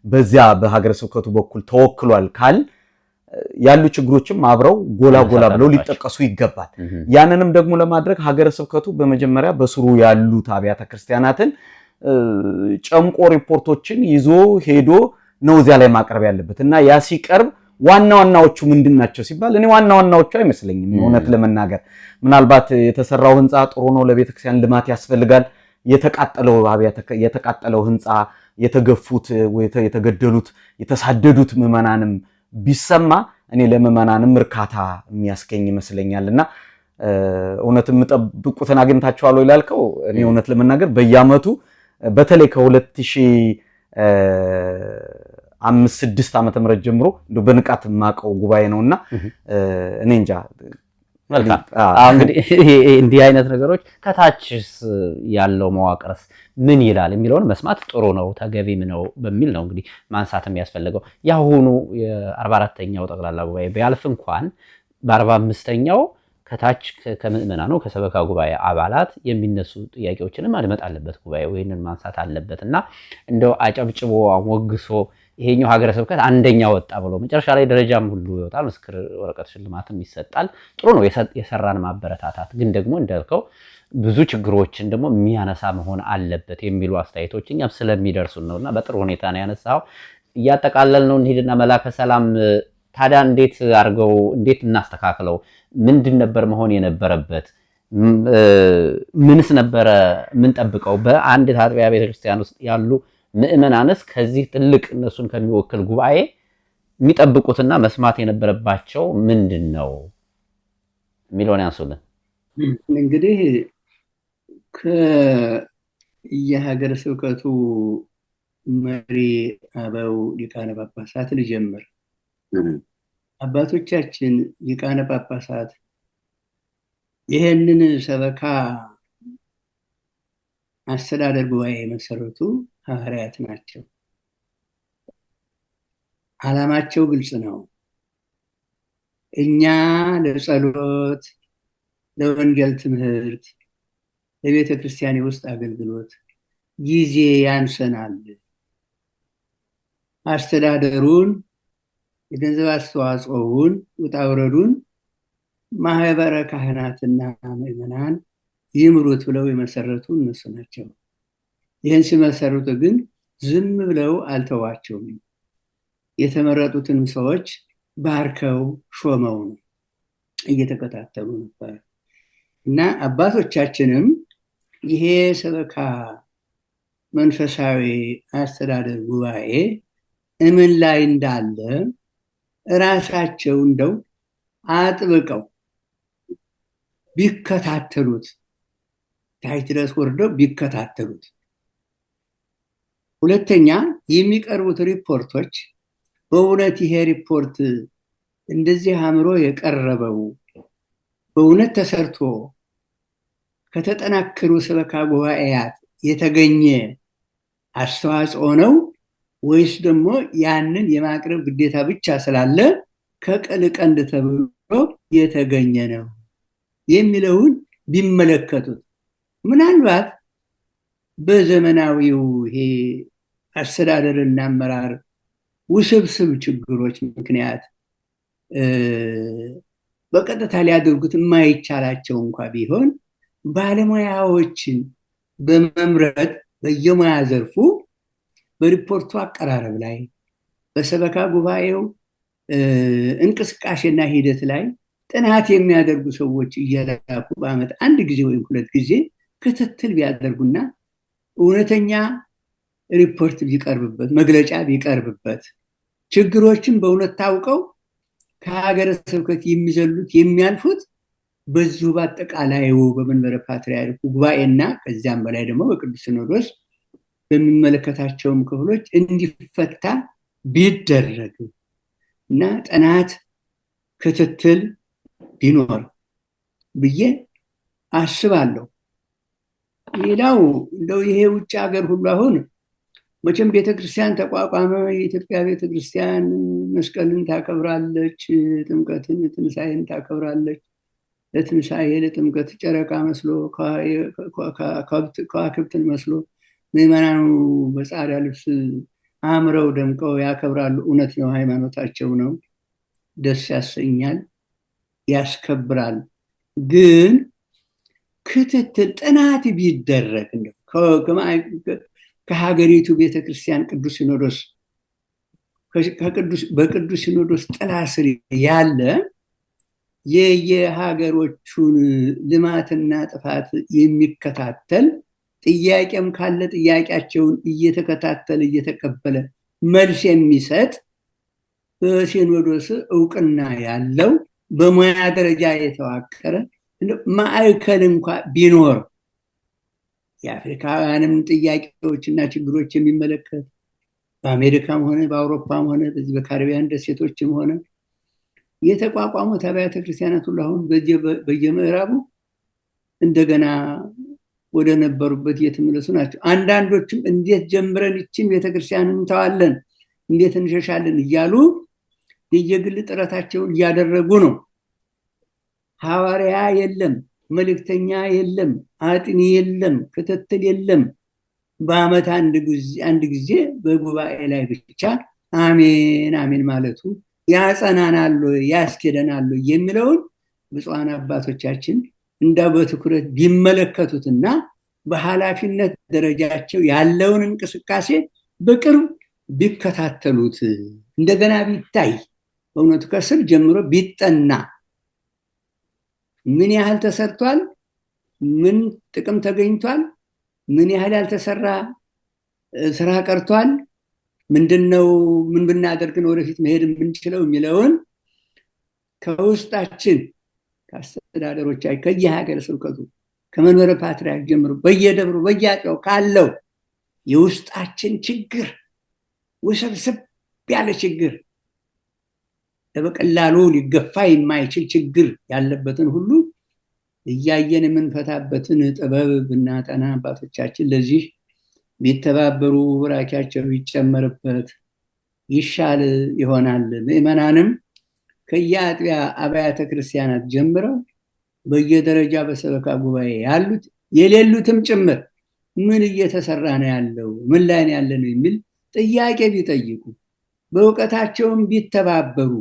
C: በዚያ በሀገረ ስብከቱ በኩል ተወክሏል ካል ያሉ ችግሮችም አብረው ጎላ ብለው ሊጠቀሱ ይገባል። ያንንም ደግሞ ለማድረግ ሀገረ ስብከቱ በመጀመሪያ በስሩ ያሉት አብያተ ክርስቲያናትን ጨምቆ ሪፖርቶችን ይዞ ሄዶ ነው እዚያ ላይ ማቅረብ ያለበት እና ያ ሲቀርብ ዋናዎቹ ምንድናቸው ሲባል እኔ ዋናዎቹ አይመስለኝም እውነት ለመናገር። ምናልባት የተሰራው ህንጻ ጥሩ ነው፣ ለቤተክርስቲያን ልማት ያስፈልጋል። የተቃጠለው ህንጻ የተገፉት የተገደሉት የተሳደዱት ምዕመናንም ቢሰማ እኔ ለምዕመናንም እርካታ የሚያስገኝ ይመስለኛልና እውነት የምጠብቁትን አግኝታችኋል ወይ ላልከው እኔ እውነት ለመናገር በየዓመቱ በተለይ ከ2005-6 ዓመተ ምህረት ጀምሮ እንደው በንቃት ማቀው ጉባኤ ነውና እኔ እንጃ።
A: መልካም እንግዲህ እንዲህ አይነት ነገሮች ከታችስ ያለው መዋቅርስ ምን ይላል የሚለውን መስማት ጥሩ ነው ተገቢም ነው በሚል ነው እንግዲህ ማንሳት የሚያስፈልገው። ያሁኑ የ44ኛው ጠቅላላ ጉባኤ ቢያልፍ እንኳን በ45ኛው ከታች ከምዕመናኑ ከሰበካ ጉባኤ አባላት የሚነሱ ጥያቄዎችንም ማድመጥ አለበት ጉባኤው ይሄንን ማንሳት አለበትና እንደው አጨብጭቦ አሞግሶ ይሄኛው ሀገረ ስብከት አንደኛ ወጣ ብሎ መጨረሻ ላይ ደረጃም ሁሉ ይወጣል፣ ምስክር ወረቀት ሽልማትም ይሰጣል። ጥሩ ነው የሰራን ማበረታታት፣ ግን ደግሞ እንዳልከው ብዙ ችግሮችን ደግሞ የሚያነሳ መሆን አለበት የሚሉ አስተያየቶች እኛም ስለሚደርሱን ነውና በጥሩ ሁኔታ ነው ያነሳው። እያጠቃለል ነው እንሂድና መላከ ሰላም ታዲያ እንዴት እናስተካክለው? ምንድን ነበር መሆን የነበረበት? ምንስ ነበረ የምንጠብቀው? በአንድ አጥቢያ ቤተክርስቲያን ውስጥ ያሉ ምዕመናንስ ከዚህ ትልቅ እነሱን ከሚወክል ጉባኤ የሚጠብቁትና መስማት የነበረባቸው ምንድን ነው የሚለውን ያንሱልን።
D: እንግዲህ ከየሀገረ ስብከቱ መሪ አበው ሊቃነ ጳጳሳት ልጀምር። አባቶቻችን ሊቃነ ጳጳሳት ይህንን ሰበካ አስተዳደር ጉባኤ የመሰረቱ ሐዋርያት ናቸው። ዓላማቸው ግልጽ ነው። እኛ ለጸሎት፣ ለወንጌል ትምህርት፣ ለቤተ ክርስቲያን የውስጥ አገልግሎት ጊዜ ያንሰናል። አስተዳደሩን፣ የገንዘብ አስተዋጽኦውን፣ ውጣ ውረዱን ማህበረ ካህናትና ምዕመናን ይምሩት ብለው የመሰረቱ እነሱ ናቸው። ይህን ሲመሰርቱ ግን ዝም ብለው አልተዋቸውም። የተመረጡትን ሰዎች ባርከው ሾመው ነው እየተከታተሉ ነበር እና አባቶቻችንም ይሄ ሰበካ መንፈሳዊ አስተዳደር ጉባኤ እምን ላይ እንዳለ ራሳቸው እንደው አጥብቀው ቢከታተሉት ታች ድረስ ወርደው ቢከታተሉት። ሁለተኛ የሚቀርቡት ሪፖርቶች በእውነት ይሄ ሪፖርት እንደዚህ አምሮ የቀረበው በእውነት ተሰርቶ ከተጠናከሩ ሰበካ ጉባኤያት የተገኘ አስተዋጽኦ ነው ወይስ ደግሞ ያንን የማቅረብ ግዴታ ብቻ ስላለ ከቅል ቀንድ ተብሎ የተገኘ ነው የሚለውን ቢመለከቱት። ምናልባት በዘመናዊው ይሄ አስተዳደርና አመራር ውስብስብ ችግሮች ምክንያት በቀጥታ ሊያደርጉት የማይቻላቸው እንኳ ቢሆን ባለሙያዎችን በመምረጥ በየሙያ ዘርፉ በሪፖርቱ አቀራረብ ላይ በሰበካ ጉባኤው እንቅስቃሴና ሂደት ላይ ጥናት የሚያደርጉ ሰዎች እየላኩ በዓመት አንድ ጊዜ ወይም ሁለት ጊዜ ክትትል ቢያደርጉና እውነተኛ ሪፖርት ቢቀርብበት፣ መግለጫ ቢቀርብበት፣ ችግሮችን በእውነት ታውቀው ከሀገረ ስብከት የሚዘሉት የሚያልፉት በዚሁ በአጠቃላዩ በመንበረ ፓትርያርኩ ጉባኤና ከዚያም በላይ ደግሞ በቅዱስ ሲኖዶስ በሚመለከታቸውም ክፍሎች እንዲፈታ ቢደረግ እና ጥናት ክትትል ቢኖር ብዬ አስባለሁ። ሌላው እንደው ይሄ ውጭ ሀገር ሁሉ አሁን መቼም ቤተክርስቲያን ተቋቋመ፣ የኢትዮጵያ ቤተክርስቲያን መስቀልን ታከብራለች፣ ጥምቀትን፣ ትንሣኤን ታከብራለች። ለትንሣኤ ለጥምቀት ጨረቃ መስሎ ከዋክብትን መስሎ ምዕመናኑ በጻዕዳ ልብስ አምረው ደምቀው ያከብራሉ። እውነት ነው፣ ሃይማኖታቸው ነው፣ ደስ ያሰኛል፣ ያስከብራል። ግን ክትትል ጥናት ቢደረግ ከሀገሪቱ ቤተክርስቲያን ቅዱስ ሲኖዶስ በቅዱስ ሲኖዶስ ጥላ ስር ያለ የየሀገሮቹን ልማትና ጥፋት የሚከታተል ጥያቄም ካለ ጥያቄያቸውን እየተከታተለ እየተቀበለ መልስ የሚሰጥ በሲኖዶስ እውቅና ያለው በሙያ ደረጃ የተዋቀረ ማዕከል እንኳ ቢኖር የአፍሪካውያንም ጥያቄዎችና ችግሮች የሚመለከት በአሜሪካም ሆነ በአውሮፓም ሆነ በዚህ በካሪቢያን ደሴቶችም ሆነ የተቋቋሙት አብያተ ክርስቲያናት ሁሉ አሁን በየምዕራቡ እንደገና ወደ ነበሩበት እየተመለሱ ናቸው። አንዳንዶችም እንዴት ጀምረን ይችን ቤተክርስቲያን እንተዋለን፣ እንዴት እንሸሻለን እያሉ የየግል ጥረታቸውን እያደረጉ ነው። ሐዋርያ የለም፣ መልእክተኛ የለም፣ አጥኒ የለም፣ ክትትል የለም። በአመት አንድ ጊዜ በጉባኤ ላይ ብቻ አሜን አሜን ማለቱ ያጸናናሉ ያስኬደናሉ የሚለውን ብፁዓን አባቶቻችን እንዳው በትኩረት ቢመለከቱትና በኃላፊነት ደረጃቸው ያለውን እንቅስቃሴ በቅርብ ቢከታተሉት እንደገና ቢታይ በእውነቱ ከስር ጀምሮ ቢጠና ምን ያህል ተሰርቷል፣ ምን ጥቅም ተገኝቷል፣ ምን ያህል ያልተሰራ ስራ ቀርቷል፣ ምንድነው ምን ብናደርግ ነው ወደፊት መሄድ የምንችለው የሚለውን ከውስጣችን ከአስተዳደሮቻችን ከየሀገረ ስብከቱ ከመንበረ ፓትርያርክ ጀምሮ በየደብሩ በየአጥቢያው ካለው የውስጣችን ችግር ውስብስብ ያለ ችግር በቀላሉ ሊገፋ የማይችል ችግር ያለበትን ሁሉ እያየን የምንፈታበትን ጥበብ ብናጠና አባቶቻችን ለዚህ ቢተባበሩ ቡራኪያቸው ቢጨመርበት ይሻል ይሆናል። ምዕመናንም ከየአጥቢያ አብያተ ክርስቲያናት ጀምረው በየደረጃ በሰበካ ጉባኤ ያሉት የሌሉትም ጭምር ምን እየተሰራ ነው ያለው፣ ምን ላይ ነው ያለነው የሚል ጥያቄ ቢጠይቁ በእውቀታቸውም ቢተባበሩ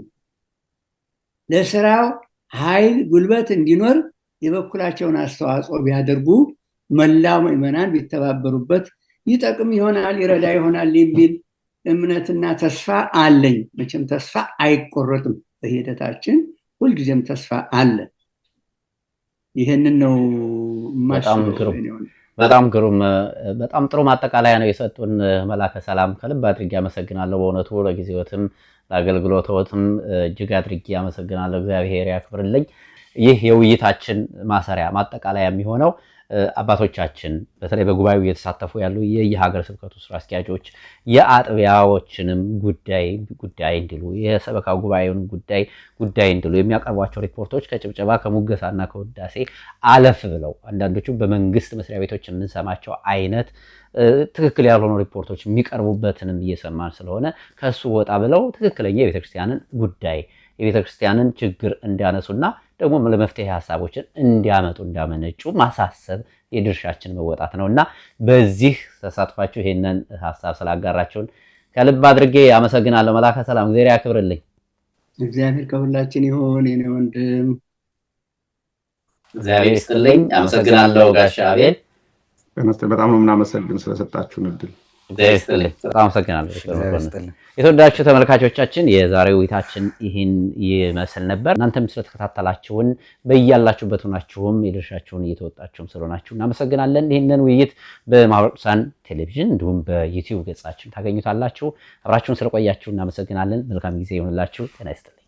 D: ለስራው ኃይል ጉልበት እንዲኖር የበኩላቸውን አስተዋጽኦ ቢያደርጉ መላው ምዕመናን ቢተባበሩበት ይጠቅም ይሆናል፣ ይረዳ ይሆናል የሚል እምነትና ተስፋ አለኝ። መቼም ተስፋ አይቆረጥም፣ በሂደታችን ሁልጊዜም ተስፋ አለ። ይህንን ነው
A: በጣም ግሩም፣ በጣም ጥሩ ማጠቃለያ ነው የሰጡን መላከ ሰላም። ከልብ አድርጌ አመሰግናለሁ። በእውነቱ ለጊዜዎትም ለአገልግሎትም እጅግ አድርጌ አመሰግናለሁ። እግዚአብሔር ያክብርልኝ። ይህ የውይይታችን ማሰሪያ ማጠቃለያ የሚሆነው አባቶቻችን በተለይ በጉባኤው እየተሳተፉ ያሉ የየሀገረ ስብከቱ ስራ አስኪያጆች የአጥቢያዎችንም ጉዳይ እንዲሉ የሰበካ ጉባኤውን ጉዳይ እንዲሉ የሚያቀርቧቸው ሪፖርቶች ከጭብጨባ ከሙገሳና ከውዳሴ አለፍ ብለው አንዳንዶቹ በመንግስት መስሪያ ቤቶች የምንሰማቸው አይነት ትክክል ያልሆኑ ሪፖርቶች የሚቀርቡበትንም እየሰማን ስለሆነ ከሱ ወጣ ብለው ትክክለኛ የቤተክርስቲያንን ጉዳይ የቤተክርስቲያንን ችግር እንዲያነሱና ደግሞ ለመፍትሄ ሀሳቦችን እንዲያመነጩ ማሳሰብ የድርሻችን መወጣት ነውና በዚህ ተሳትፋችሁ ይሄንን ሀሳብ ስላጋራችሁን ከልብ አድርጌ አመሰግናለሁ። መላከ ሰላም እግዚአብሔር ያክብርልኝ።
D: እግዚአብሔር ከሁላችን ይሁን። የኔ ወንድም
A: እግዚአብሔር ይስጥልኝ። አመሰግናለሁ ጋሻ አቤል።
B: በጣም ነው የምናመሰግን ስለሰጣችሁን እድል።
A: እግዚአብሔር ይስጥልኝ። በጣም አመሰግናለሁ። የተወዳችሁ ተመልካቾቻችን የዛሬው ውይይታችን ይህን ይመስል ነበር። እናንተም ስለተከታተላችሁን በያላችሁበት ሆናችሁም የድርሻችሁን እየተወጣችሁም ስለሆናችሁ እናመሰግናለን። ይህንን ውይይት በማኅበረ ቅዱሳን ቴሌቪዥን እንዲሁም በዩቲዩብ ገጻችን ታገኙታላችሁ። አብራችሁን ስለቆያችሁ እናመሰግናለን። መልካም ጊዜ ይሁንላችሁ። ጤና ይስጥልኝ።